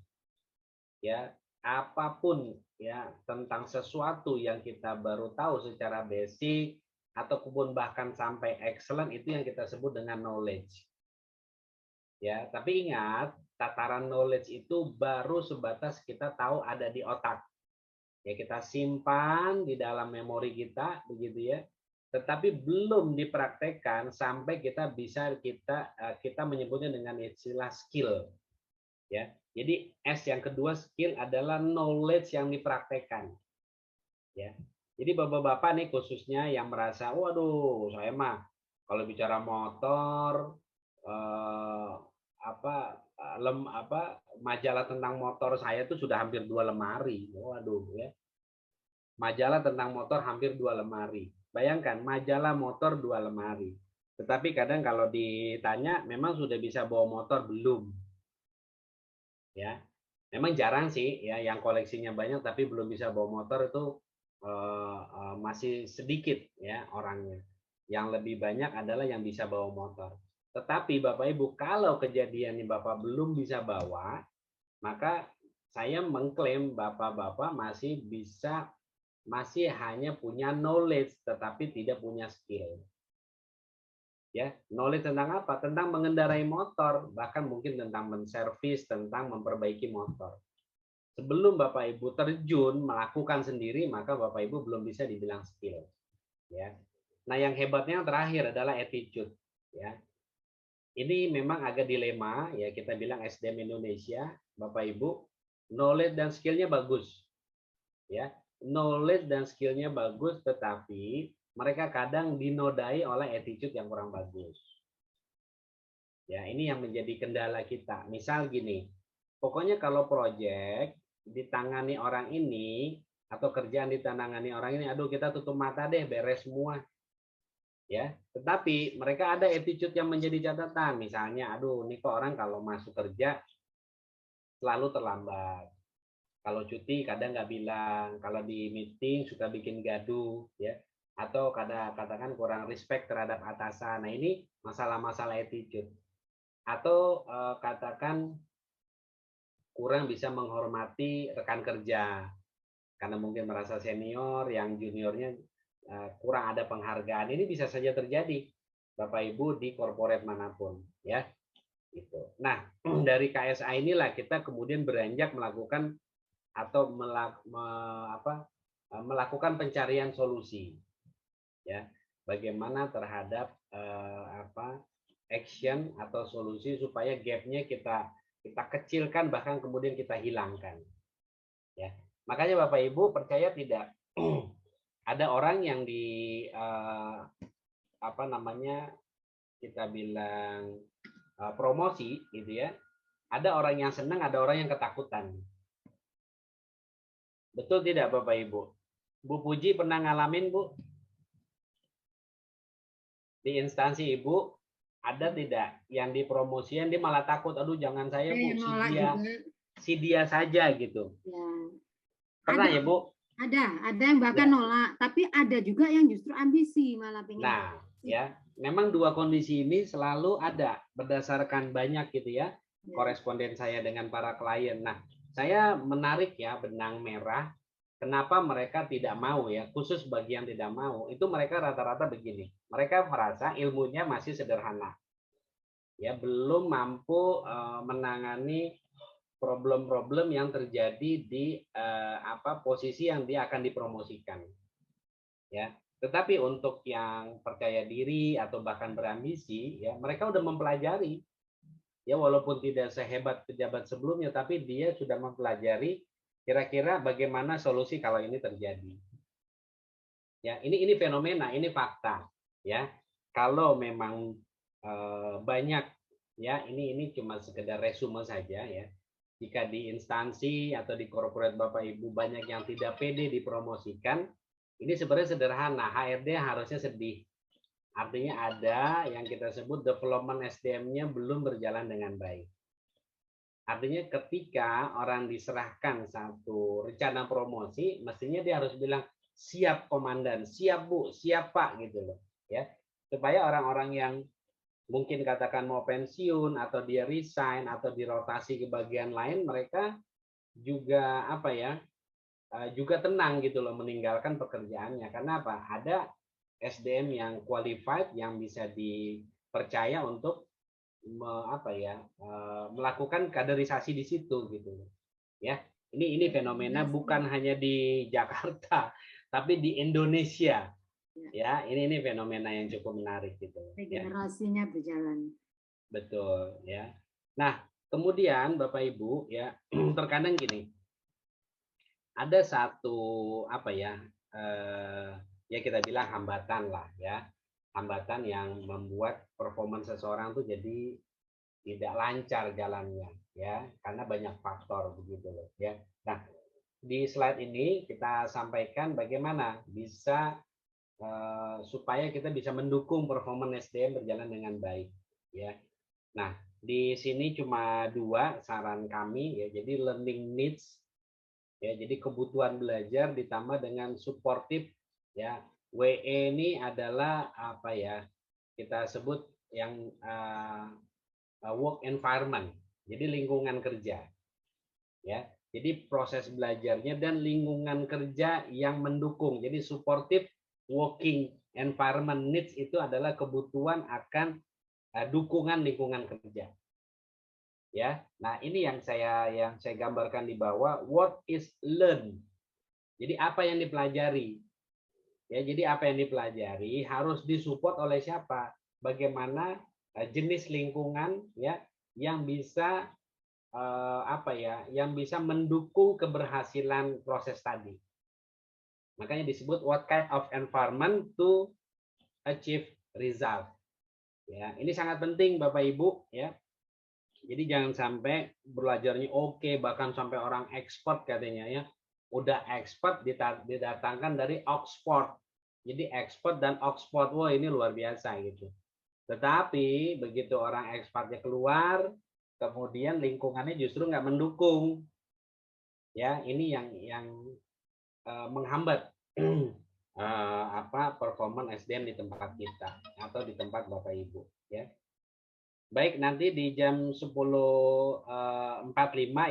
Ya, apapun ya tentang sesuatu yang kita baru tahu secara basic ataupun bahkan sampai excellent, itu yang kita sebut dengan knowledge. Ya, tapi ingat, tataran knowledge itu baru sebatas kita tahu ada di otak. Ya, kita simpan di dalam memori kita, begitu ya. Tetapi belum dipraktekkan sampai kita bisa kita menyebutnya dengan istilah skill. Ya. Jadi S yang kedua, skill, adalah knowledge yang dipraktekkan. Ya. Jadi bapak-bapak nih khususnya yang merasa, waduh, saya mah kalau bicara motor majalah tentang motor saya tuh sudah hampir 2 lemari. Waduh ya. Majalah tentang motor hampir 2 lemari. Bayangkan, majalah motor 2 lemari. Tetapi kadang kalau ditanya, memang sudah bisa bawa motor belum? Ya, memang jarang sih ya yang koleksinya banyak tapi belum bisa bawa motor itu masih sedikit ya orangnya. Yang lebih banyak adalah yang bisa bawa motor. Tetapi Bapak Ibu, kalau kejadian Bapak belum bisa bawa, maka saya mengklaim Bapak-bapak masih hanya punya knowledge tetapi tidak punya skill. Ya, knowledge tentang apa? Tentang mengendarai motor, bahkan mungkin tentang menservis, tentang memperbaiki motor. Sebelum Bapak Ibu terjun melakukan sendiri, maka Bapak Ibu belum bisa dibilang skill. Ya. Nah, yang hebatnya yang terakhir adalah attitude. Ya. Ini memang agak dilema, ya kita bilang SDM Indonesia, Bapak Ibu, knowledge dan skillnya bagus. Ya, knowledge dan skillnya bagus, tetapi mereka kadang dinodai oleh attitude yang kurang bagus. Ya, ini yang menjadi kendala kita. Misal gini, pokoknya kalau proyek ditangani orang ini atau kerjaan ditangani orang ini, aduh kita tutup mata deh, beres semua. Ya, tetapi mereka ada attitude yang menjadi catatan. Misalnya, aduh ini kok orang kalau masuk kerja selalu terlambat. Kalau cuti kadang nggak bilang, kalau di meeting suka bikin gaduh, ya, atau katakan kurang respect terhadap atasan. Nah ini masalah-masalah attitude. Atau katakan kurang bisa menghormati rekan kerja, karena mungkin merasa senior, yang juniornya kurang ada penghargaan. Ini bisa saja terjadi, Bapak Ibu, di korporat manapun, ya. Gitu. Nah, dari KSA inilah kita kemudian beranjak melakukan atau melakukan pencarian solusi, ya, bagaimana terhadap action atau solusi supaya gapnya kita kecilkan, bahkan kemudian kita hilangkan, ya. Makanya Bapak Ibu percaya tidak, ada orang yang kita bilang promosi gitu ya, ada orang yang senang, ada orang yang ketakutan. Betul tidak Bapak Ibu? Bu Puji pernah ngalamin, Bu? Di instansi Ibu ada tidak yang dipromosikan dia malah takut, aduh jangan saya Bu, si dia saja gitu. Ya. Pernah ada, ya Bu? Ada yang bahkan ya nolak, tapi ada juga yang justru ambisi malah pengen. Nah, ya, memang dua kondisi ini selalu ada berdasarkan banyak gitu ya, koresponden saya dengan para klien. Nah, saya menarik ya benang merah, kenapa mereka tidak mau ya, khusus bagian tidak mau, itu mereka rata-rata begini. Mereka merasa ilmunya masih sederhana. Ya, belum mampu menangani problem-problem yang terjadi di posisi yang dia akan dipromosikan. Ya. Tetapi untuk yang percaya diri atau bahkan berambisi, ya mereka udah mempelajari. Ya, walaupun tidak sehebat pejabat sebelumnya, tapi dia sudah mempelajari kira-kira bagaimana solusi kalau ini terjadi. Ya, ini fenomena, ini fakta. Ya, kalau memang banyak, ya ini cuma sekedar resume saja ya. Jika di instansi atau di korporat Bapak Ibu banyak yang tidak pede dipromosikan, ini sebenarnya sederhana. HRD harusnya sedih. Artinya ada yang kita sebut development SDM-nya belum berjalan dengan baik. Artinya ketika orang diserahkan satu rencana promosi, mestinya dia harus bilang, siap komandan, siap Bu, siap Pak, gitu loh. Ya, supaya orang-orang yang mungkin katakan mau pensiun atau dia resign atau dirotasi ke bagian lain, mereka juga apa ya, juga tenang gitu loh meninggalkan pekerjaannya. Karena apa? Ada SDM yang qualified yang bisa dipercaya untuk melakukan kaderisasi di situ gitu ya. Ini fenomena bukan hanya di Jakarta tapi di Indonesia ya. Ini fenomena yang cukup menarik gitu ya. Regenerasinya berjalan. Betul ya. Nah kemudian Bapak Ibu ya, terkadang gini, ada satu ya kita bilang hambatan lah ya, hambatan yang membuat performance seseorang tuh jadi tidak lancar jalannya ya, karena banyak faktor begitu loh ya. Nah di slide ini kita sampaikan bagaimana bisa supaya kita bisa mendukung performance SDM berjalan dengan baik ya. Nah di sini cuma 2 saran kami ya. Jadi learning needs ya, jadi kebutuhan belajar ditambah dengan supportive ya. WE ini adalah apa ya, kita sebut yang work environment, jadi lingkungan kerja ya. Jadi proses belajarnya dan lingkungan kerja yang mendukung, jadi supportive working environment needs itu adalah kebutuhan akan dukungan lingkungan kerja ya. Nah ini yang saya gambarkan di bawah, what is learn, jadi apa yang dipelajari ya. Jadi apa yang dipelajari harus disupport oleh siapa, bagaimana jenis lingkungan ya yang bisa yang bisa mendukung keberhasilan proses tadi. Makanya disebut what kind of environment to achieve result ya. Ini sangat penting Bapak Ibu ya. Jadi jangan sampai belajarnya oke, bahkan sampai orang expert katanya ya, udah expert didatangkan dari Oxford. Jadi expert dan Oxford, wah ini luar biasa gitu. Tetapi begitu orang expertnya keluar, kemudian lingkungannya justru nggak mendukung. Ya, ini yang menghambat performance SDM di tempat kita atau di tempat Bapak Ibu ya. Baik, nanti di jam 10.45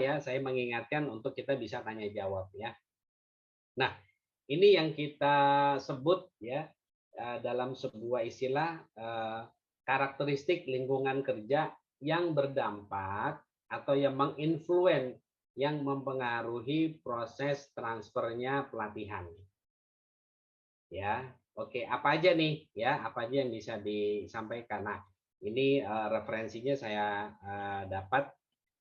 ya, saya mengingatkan untuk kita bisa tanya jawab ya. Nah, ini yang kita sebut ya dalam sebuah istilah karakteristik lingkungan kerja yang berdampak atau yang menginfluen, yang mempengaruhi proses transfernya pelatihan. Ya, oke, apa aja nih ya, apa aja yang bisa disampaikan. Nah, ini referensinya saya dapat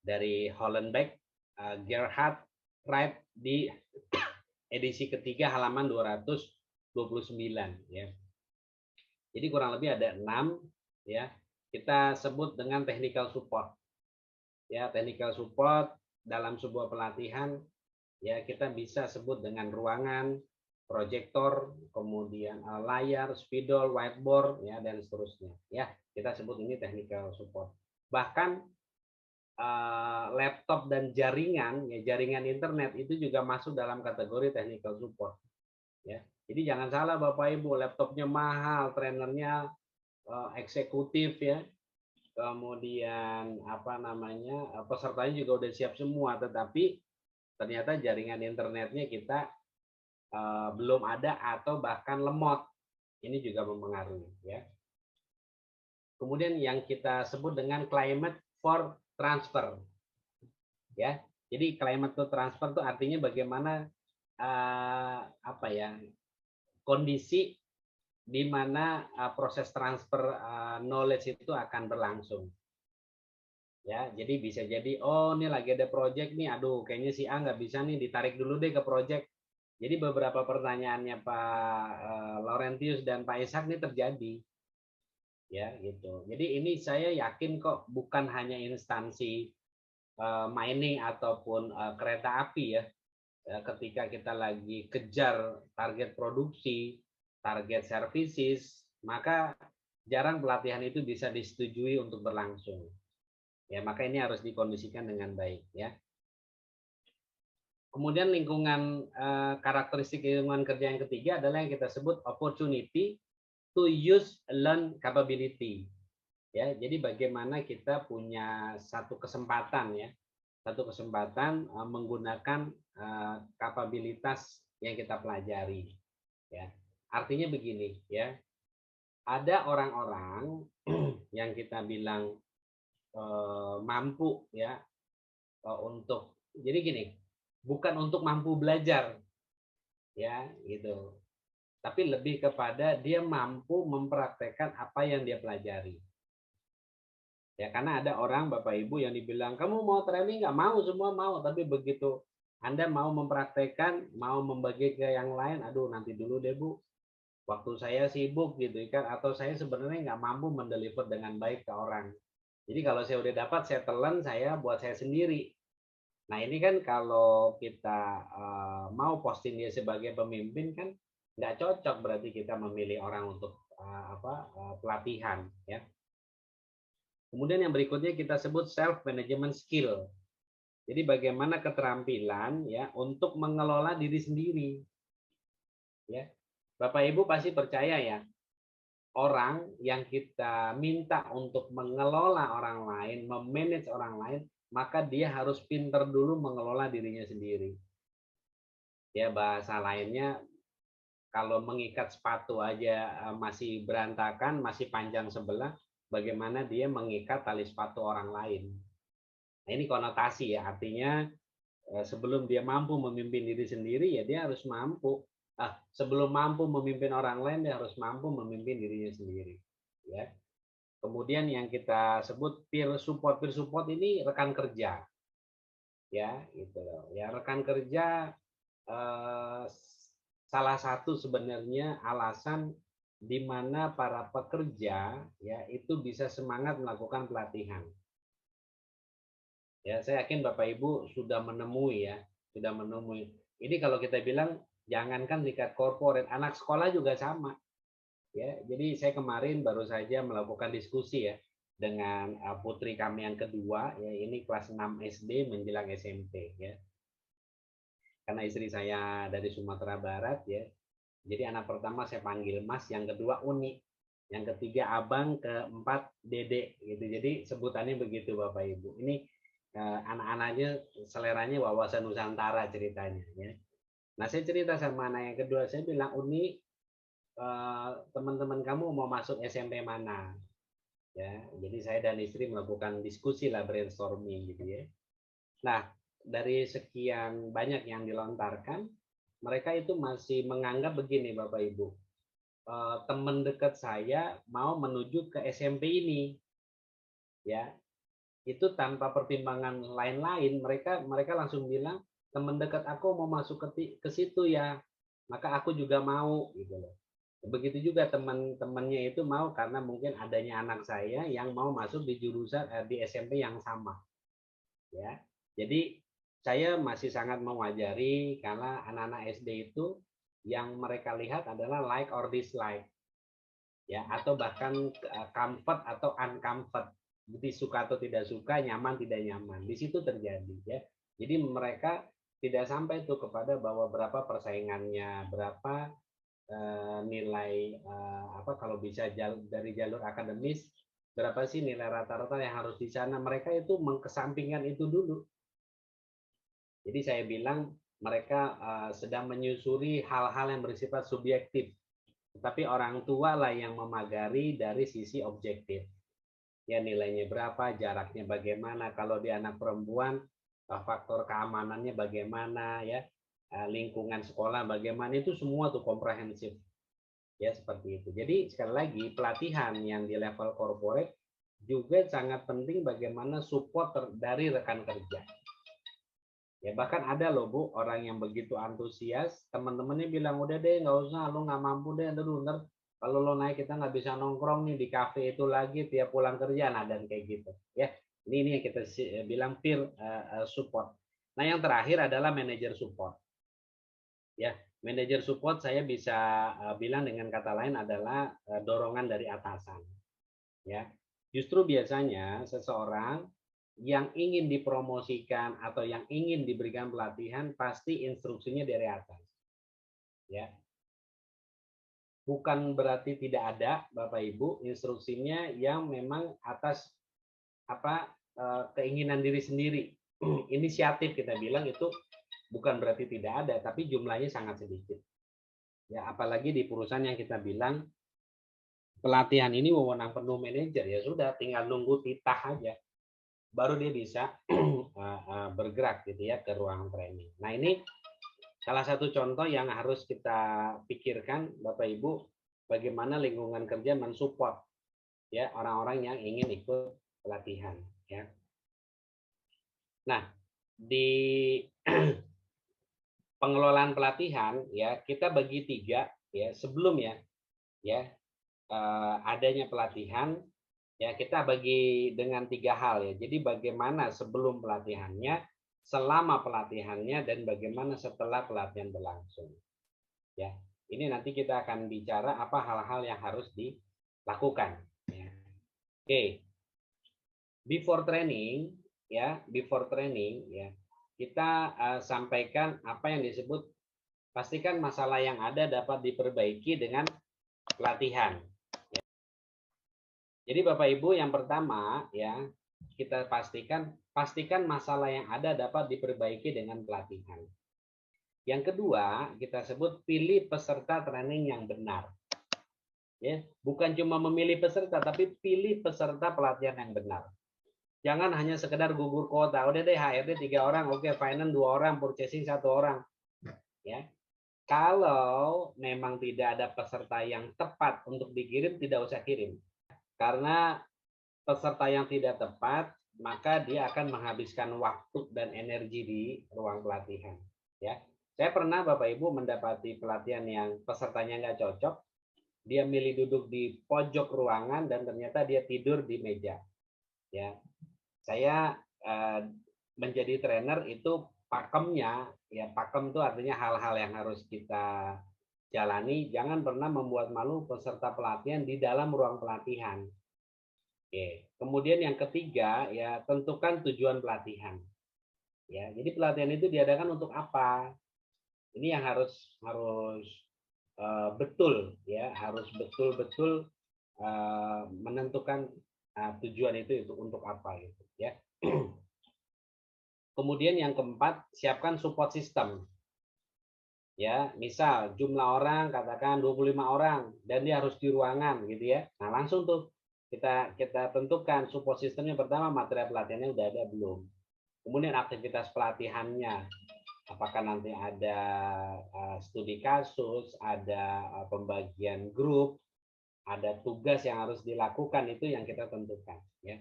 dari Hollenbeck, Gerhard Wright di edisi ketiga halaman 229 ya. Jadi kurang lebih ada 6 ya. Kita sebut dengan technical support. Ya, technical support dalam sebuah pelatihan ya kita bisa sebut dengan ruangan, proyektor, kemudian layar, spidol, whiteboard ya dan seterusnya ya. Kita sebut ini technical support. Bahkan laptop dan jaringan ya, jaringan internet itu juga masuk dalam kategori technical support ya. Jadi jangan salah Bapak Ibu, laptopnya mahal, trainernya eksekutif ya, kemudian pesertanya juga udah siap semua, tetapi ternyata jaringan internetnya kita belum ada atau bahkan lemot. Ini juga mempengaruhi ya. Kemudian yang kita sebut dengan climate for transfer ya. Jadi climate to transfer itu artinya bagaimana kondisi di mana proses transfer knowledge itu akan berlangsung. Ya, jadi bisa jadi ini lagi ada project nih, aduh kayaknya si A nggak bisa nih, ditarik dulu deh ke project. Jadi beberapa pertanyaannya Pak Laurentius dan Pak Ishak ini terjadi, ya gitu. Jadi ini saya yakin kok bukan hanya instansi mining ataupun kereta api ya. Ketika kita lagi kejar target produksi, target services, maka jarang pelatihan itu bisa disetujui untuk berlangsung. Ya, maka ini harus dikondisikan dengan baik ya. Kemudian lingkungan karakteristik lingkungan kerja yang ketiga adalah yang kita sebut opportunity to use learn capability. Ya, jadi bagaimana kita punya satu kesempatan ya, satu kesempatan menggunakan kapabilitas yang kita pelajari. Ya, artinya begini ya, ada orang-orang yang kita bilang mampu ya untuk, jadi gini, bukan untuk mampu belajar ya gitu, tapi lebih kepada dia mampu mempraktekkan apa yang dia pelajari. Ya, karena ada orang Bapak Ibu yang dibilang kamu mau training nggak, mau, semua mau, tapi begitu Anda mau mempraktekkan, mau membagi ke yang lain, aduh nanti dulu deh Bu, waktu saya sibuk gitu kan, atau saya sebenarnya nggak mampu mendeliver dengan baik ke orang. Jadi kalau saya udah dapat, saya telan, saya buat saya sendiri. Nah ini kan kalau kita mau posting dia sebagai pemimpin kan nggak cocok, berarti kita memilih orang untuk pelatihan ya. Kemudian yang berikutnya kita sebut self management skill. Jadi bagaimana keterampilan ya untuk mengelola diri sendiri. Ya. Bapak Ibu pasti percaya ya, orang yang kita minta untuk mengelola orang lain, memanage orang lain, maka dia harus pinter dulu mengelola dirinya sendiri. Ya, bahasa lainnya kalau mengikat sepatu aja masih berantakan, masih panjang sebelah, bagaimana dia mengikat tali sepatu orang lain. Nah, ini konotasi ya, artinya sebelum dia mampu memimpin diri sendiri ya dia harus mampu. Sebelum mampu memimpin orang lain dia harus mampu memimpin dirinya sendiri. Ya. Kemudian yang kita sebut peer support. Peer support ini rekan kerja. Ya, gitu loh. Ya, rekan kerja salah satu sebenarnya alasan di mana para pekerja ya itu bisa semangat melakukan pelatihan. Ya, saya yakin Bapak Ibu sudah menemui ya, sudah menemui. Ini kalau kita bilang jangankan tingkat korporat, anak sekolah juga sama. Ya, jadi saya kemarin baru saja melakukan diskusi ya dengan putri kami yang kedua, ya ini kelas 6 SD menjelang SMP ya. Karena istri saya dari Sumatera Barat ya. Jadi anak pertama saya panggil Mas, yang kedua Uni, yang ketiga Abang, keempat Dede gitu. Jadi sebutannya begitu Bapak Ibu. Ini anak-anaknya seleranya wawasan Nusantara ceritanya ya. Nah, saya cerita sama anak yang kedua, saya bilang, Uni, teman-teman kamu mau masuk SMP mana? Ya, jadi saya dan istri melakukan diskusi lah, brainstorming gitu ya. Nah, dari sekian banyak yang dilontarkan, mereka itu masih menganggap begini Bapak Ibu, teman dekat saya mau menuju ke SMP ini, ya itu tanpa pertimbangan lain-lain, mereka langsung bilang teman dekat aku mau masuk ke situ ya, maka aku juga mau gitu loh. Begitu juga teman-temannya itu mau karena mungkin adanya anak saya yang mau masuk di jurusan di SMP yang sama ya. Jadi saya masih sangat mengajari karena anak-anak SD itu yang mereka lihat adalah like or dislike ya, atau bahkan comfort atau uncomfort. Jadi suka atau tidak suka, nyaman tidak nyaman. Di situ terjadi ya. Jadi mereka tidak sampai itu kepada bahwa berapa persaingannya, berapa nilai kalau bisa dari jalur akademis, berapa sih nilai rata-rata yang harus di sana. Mereka itu mengkesampingkan itu dulu. Jadi saya bilang mereka sedang menyusuri hal-hal yang bersifat subjektif. Tetapi orang tua lah yang memagari dari sisi objektif. Ya nilainya berapa, jaraknya bagaimana, kalau di anak perempuan faktor keamanannya bagaimana ya, lingkungan sekolah bagaimana, itu semua tuh komprehensif. Ya seperti itu. Jadi sekali lagi pelatihan yang di level corporate juga sangat penting bagaimana support dari rekan kerja. Ya bahkan ada loh Bu orang yang begitu antusias, teman-temannya bilang udah deh nggak usah, lo nggak mampu deh, ntar kalau lo naik kita nggak bisa nongkrong nih di kafe itu lagi tiap pulang kerja, nah dan kayak gitu ya. Ini yang kita bilang peer support. Nah yang terakhir adalah manajer support. Ya manajer support saya bisa bilang dengan kata lain adalah dorongan dari atasan. Ya justru biasanya seseorang yang ingin dipromosikan atau yang ingin diberikan pelatihan pasti instruksinya dari atas. Ya. Bukan berarti tidak ada Bapak Ibu instruksinya yang memang atas keinginan diri sendiri. Inisiatif kita bilang itu bukan berarti tidak ada, tapi jumlahnya sangat sedikit. Ya, apalagi di perusahaan yang kita bilang pelatihan ini wewenang penuh manajer, ya sudah tinggal nunggu titah aja. Baru dia bisa bergerak gitu ya ke ruang training. Nah ini salah satu contoh yang harus kita pikirkan Bapak Ibu, bagaimana lingkungan kerja mensupport ya orang-orang yang ingin ikut pelatihan ya. Nah di pengelolaan pelatihan ya kita bagi 3 ya sebelum ya adanya pelatihan ya kita bagi dengan 3 hal ya. Jadi bagaimana sebelum pelatihannya, selama pelatihannya, dan bagaimana setelah pelatihan berlangsung. Ya, ini nanti kita akan bicara apa hal-hal yang harus dilakukan. Ya. Oke, before training ya, kita sampaikan apa yang disebut pastikan masalah yang ada dapat diperbaiki dengan pelatihan. Jadi Bapak Ibu yang pertama ya kita pastikan masalah yang ada dapat diperbaiki dengan pelatihan. Yang kedua kita sebut pilih peserta training yang benar. Ya, bukan cuma memilih peserta tapi pilih peserta pelatihan yang benar. Jangan hanya sekedar gugur kuota. Udah deh HRD 3 orang, oke finance 2 orang, purchasing 1 orang. Ya. Kalau memang tidak ada peserta yang tepat untuk dikirim tidak usah kirim. Karena peserta yang tidak tepat, maka dia akan menghabiskan waktu dan energi di ruang pelatihan. Ya, saya pernah Bapak Ibu mendapati pelatihan yang pesertanya nggak cocok, dia milih duduk di pojok ruangan dan ternyata dia tidur di meja. Ya, saya menjadi trainer itu pakemnya, ya pakem itu artinya hal-hal yang harus kita jalani. Jangan pernah membuat malu peserta pelatihan di dalam ruang pelatihan. Oke. Kemudian yang ketiga ya tentukan tujuan pelatihan. Ya, jadi pelatihan itu diadakan untuk apa? Ini yang harus betul ya, harus betul-betul menentukan tujuan itu untuk apa gitu ya. Kemudian yang keempat, siapkan support system. Ya, misal jumlah orang katakan 25 orang dan dia harus di ruangan gitu ya. Nah, langsung tuh kita tentukan support systemnya. Pertama material pelatihannya udah ada belum, kemudian aktivitas pelatihannya apakah nanti ada studi kasus, ada pembagian grup, ada tugas yang harus dilakukan, itu yang kita tentukan ya.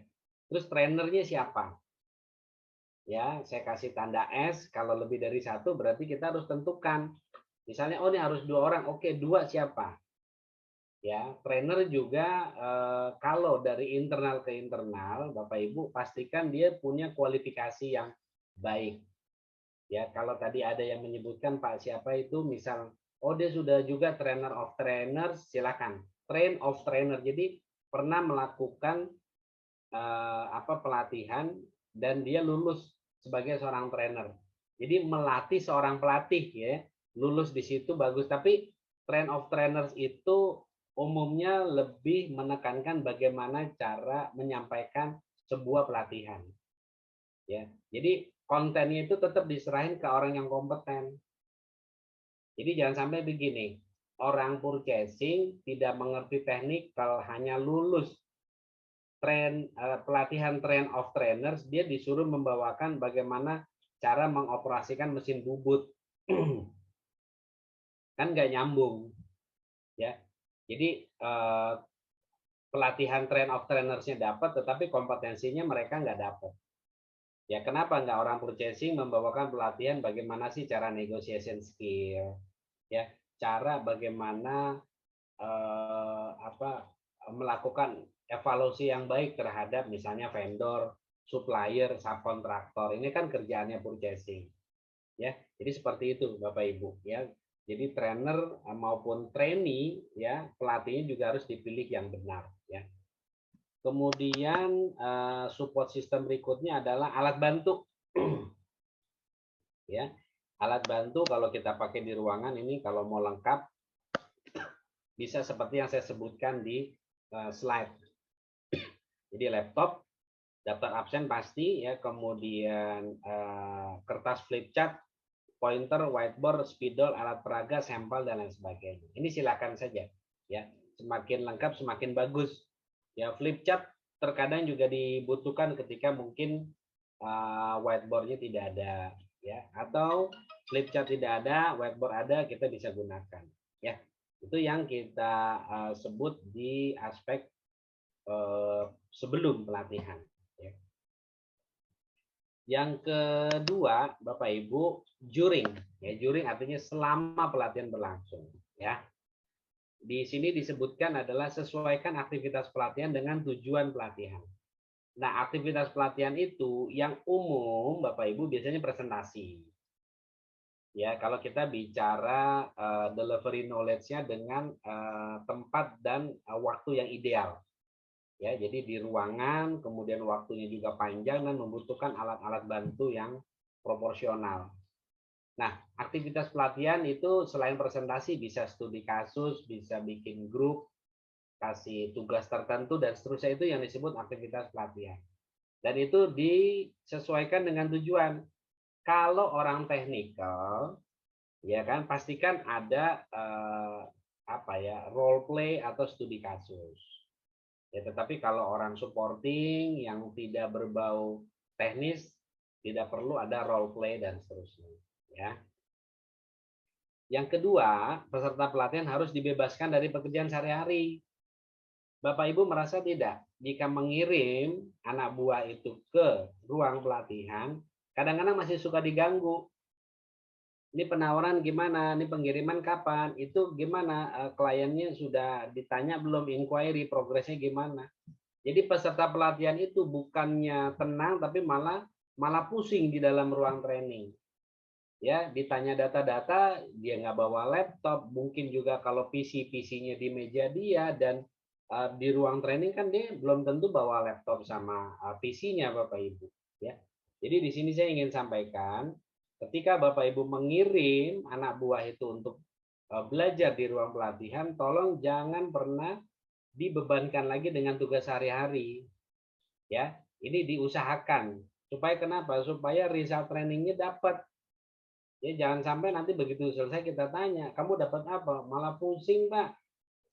Terus trainernya siapa ya, saya kasih tanda S. Kalau lebih dari 1 berarti kita harus tentukan misalnya oh ini harus 2 orang, oke 2 siapa ya. Trainer juga kalau dari internal ke internal Bapak Ibu pastikan dia punya kualifikasi yang baik ya. Kalau tadi ada yang menyebutkan Pak siapa itu misal oh dia sudah juga trainer of trainers, silakan train of trainer, jadi pernah melakukan pelatihan dan dia lulus sebagai seorang trainer, jadi melatih seorang pelatih ya, lulus di situ bagus. Tapi train of trainers itu umumnya lebih menekankan bagaimana cara menyampaikan sebuah pelatihan ya. Jadi kontennya itu tetap diserahin ke orang yang kompeten. Jadi jangan sampai begini, orang purchasing tidak mengerti teknik, kalau hanya lulus pelatihan train of trainers dia disuruh membawakan bagaimana cara mengoperasikan mesin bubut. Kan nggak nyambung ya. Jadi pelatihan train of trainersnya dapat tetapi kompetensinya mereka nggak dapat Ya, kenapa nggak orang purchasing membawakan pelatihan bagaimana sih cara negotiation skill, ya, cara bagaimana melakukan evaluasi yang baik terhadap misalnya vendor, supplier, subkontraktor. Ini kan kerjaannya purchasing, ya. Jadi seperti itu, Bapak Ibu, ya. Jadi trainer maupun trainee, ya, pelatihnya juga harus dipilih yang benar, ya. Kemudian support system berikutnya adalah alat bantu. Ya, alat bantu kalau kita pakai di ruangan ini kalau mau lengkap bisa seperti yang saya sebutkan di slide. Jadi laptop, daftar absen pasti ya, kemudian kertas flip chart, pointer, whiteboard, spidol, alat peraga, sampel dan lain sebagainya. Ini silakan saja ya. Semakin lengkap semakin bagus. Ya, flip chart terkadang juga dibutuhkan ketika mungkin whiteboardnya tidak ada ya, atau flip chart tidak ada, whiteboard ada, kita bisa gunakan ya. Itu yang kita sebut di aspek sebelum pelatihan ya. Yang kedua, Bapak Ibu, during ya, during artinya selama pelatihan berlangsung ya. Di sini disebutkan adalah sesuaikan aktivitas pelatihan dengan tujuan pelatihan. Nah, aktivitas pelatihan itu yang umum Bapak Ibu biasanya presentasi. Ya, kalau kita bicara delivery knowledge-nya dengan tempat dan waktu yang ideal. Ya, jadi di ruangan, kemudian waktunya juga panjang dan membutuhkan alat-alat bantu yang proporsional. Nah, aktivitas pelatihan itu selain presentasi bisa studi kasus, bisa bikin grup, kasih tugas tertentu dan seterusnya, itu yang disebut aktivitas pelatihan. Dan itu disesuaikan dengan tujuan. Kalau orang teknikal, ya kan, pastikan ada role play atau studi kasus. Ya, tetapi kalau orang supporting yang tidak berbau teknis, tidak perlu ada role play dan seterusnya. Ya. Yang kedua, peserta pelatihan harus dibebaskan dari pekerjaan sehari-hari. Bapak Ibu merasa tidak, jika mengirim anak buah itu ke ruang pelatihan, kadang-kadang masih suka diganggu. Ini penawaran gimana? Ini pengiriman kapan? Itu gimana? Kliennya sudah ditanya belum? Inquiry, progresnya gimana? Jadi peserta pelatihan itu bukannya tenang, tapi malah pusing di dalam ruang training. Ya, ditanya data-data, dia nggak bawa laptop, mungkin juga kalau PC-nya di meja dia, dan di ruang training kan dia belum tentu bawa laptop sama PC-nya, Bapak Ibu. Ya, jadi di sini saya ingin sampaikan, ketika Bapak Ibu mengirim anak buah itu untuk belajar di ruang pelatihan, tolong jangan pernah dibebankan lagi dengan tugas sehari-hari. Ya, ini diusahakan supaya kenapa? Supaya result trainingnya dapat. Ya, jangan sampai nanti begitu selesai kita tanya, kamu dapat apa? Malah pusing, Pak.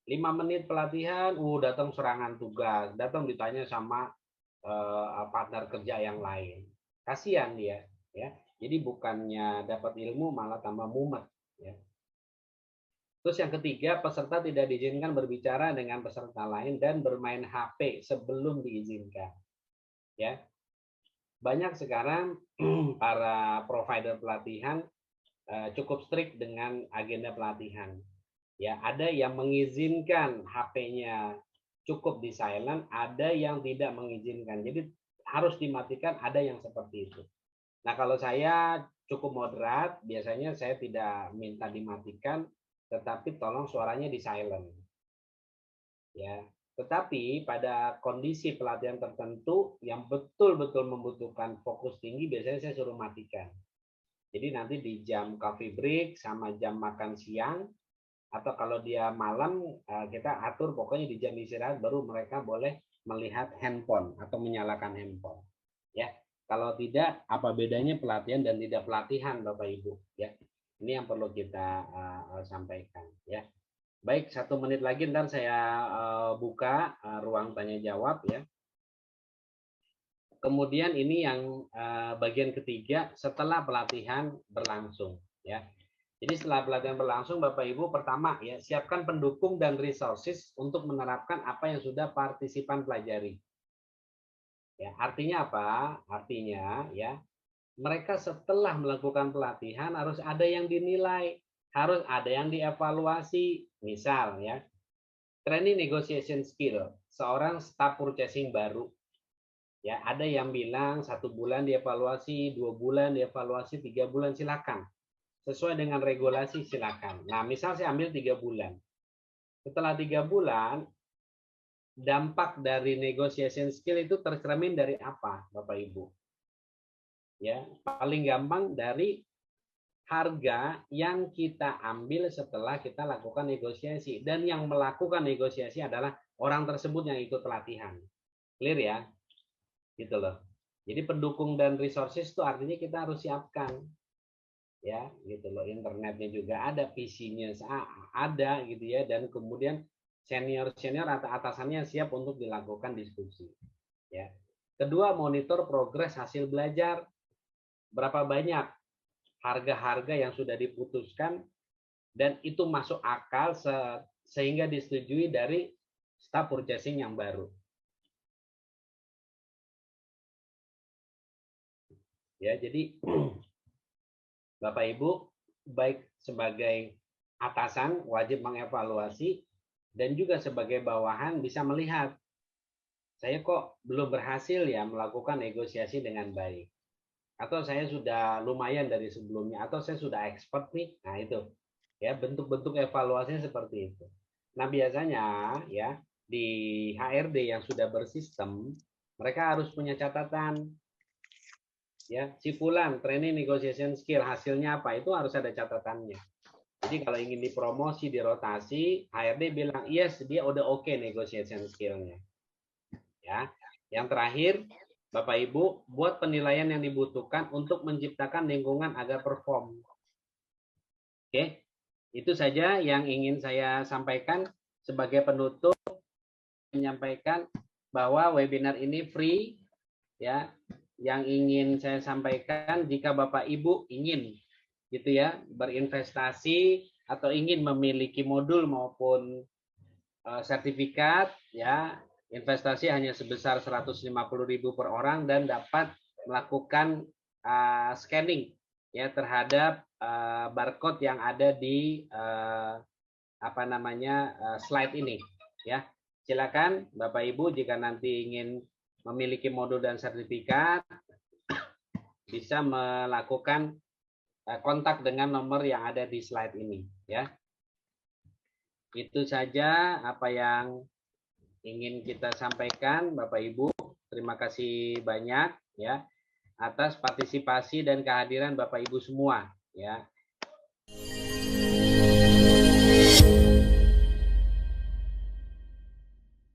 5 menit pelatihan, datang serangan tugas, datang ditanya sama partner kerja yang lain. Kasihan dia, ya. Jadi bukannya dapat ilmu malah tambah mumet, ya. Terus yang ketiga, peserta tidak diizinkan berbicara dengan peserta lain dan bermain HP sebelum diizinkan. Ya. Banyak sekarang para provider pelatihan cukup strict dengan agenda pelatihan. Ya, ada yang mengizinkan HP-nya cukup di silent, ada yang tidak mengizinkan. Jadi harus dimatikan, ada yang seperti itu. Nah, kalau saya cukup moderat, biasanya saya tidak minta dimatikan, tetapi tolong suaranya di silent. Ya, tetapi pada kondisi pelatihan tertentu yang betul-betul membutuhkan fokus tinggi, biasanya saya suruh matikan. Jadi nanti di jam coffee break sama jam makan siang, atau kalau dia malam, kita atur pokoknya di jam istirahat baru mereka boleh melihat handphone atau menyalakan handphone. Ya, kalau tidak, apa bedanya pelatihan dan tidak pelatihan, Bapak Ibu? Ya, ini yang perlu kita sampaikan. Ya, baik, 1 menit lagi ntar saya buka ruang tanya jawab ya. Kemudian ini yang bagian ketiga setelah pelatihan berlangsung ya. Jadi setelah pelatihan berlangsung, Bapak Ibu, pertama ya, siapkan pendukung dan resources untuk menerapkan apa yang sudah partisipan pelajari. Ya, artinya apa? Artinya ya, mereka setelah melakukan pelatihan harus ada yang dinilai, harus ada yang dievaluasi. Misal ya, training negotiation skill seorang staff purchasing baru. Ya, ada yang bilang 1 bulan dievaluasi, 2 bulan dievaluasi, 3 bulan silakan. Sesuai dengan regulasi silakan. Nah, misal saya ambil 3 bulan. Setelah 3 bulan, dampak dari negotiation skill itu tercermin dari apa, Bapak Ibu? Ya, paling gampang dari harga yang kita ambil setelah kita lakukan negosiasi, dan yang melakukan negosiasi adalah orang tersebut yang ikut pelatihan. Clear ya? Gitu loh. Jadi pendukung dan resources itu artinya kita harus siapkan. Ya, gitu loh. Internetnya juga ada, PC-nya ada gitu ya, dan kemudian senior atau atasannya siap untuk dilakukan diskusi. Ya. Kedua, monitor progres hasil belajar. Berapa banyak harga-harga yang sudah diputuskan dan itu masuk akal sehingga disetujui dari staff purchasing yang baru. Ya, jadi Bapak Ibu baik sebagai atasan wajib mengevaluasi dan juga sebagai bawahan bisa melihat, saya kok belum berhasil ya melakukan negosiasi dengan baik. Atau saya sudah lumayan dari sebelumnya, atau saya sudah expert nih. Nah, itu. Ya, bentuk-bentuk evaluasinya seperti itu. Nah, biasanya ya di HRD yang sudah bersistem, mereka harus punya catatan. Ya, si fulan training negotiation skill hasilnya apa? Itu harus ada catatannya. Jadi kalau ingin dipromosi, dirotasi, HRD bilang, yes, dia udah oke negotiation skill-nya. Ya. Yang terakhir, Bapak Ibu, buat penilaian yang dibutuhkan untuk menciptakan lingkungan agar perform. Oke. Itu saja yang ingin saya sampaikan sebagai penutup, menyampaikan bahwa webinar ini free ya. Yang ingin saya sampaikan, jika Bapak Ibu ingin gitu ya berinvestasi atau ingin memiliki modul maupun sertifikat ya, investasi hanya sebesar 150.000 per orang dan dapat melakukan scanning ya terhadap barcode yang ada di slide ini ya. Silakan Bapak Ibu jika nanti ingin memiliki modul dan sertifikat bisa melakukan kontak dengan nomor yang ada di slide ini ya. Itu saja apa yang ingin kita sampaikan Bapak Ibu. Terima kasih banyak ya atas partisipasi dan kehadiran Bapak Ibu semua ya.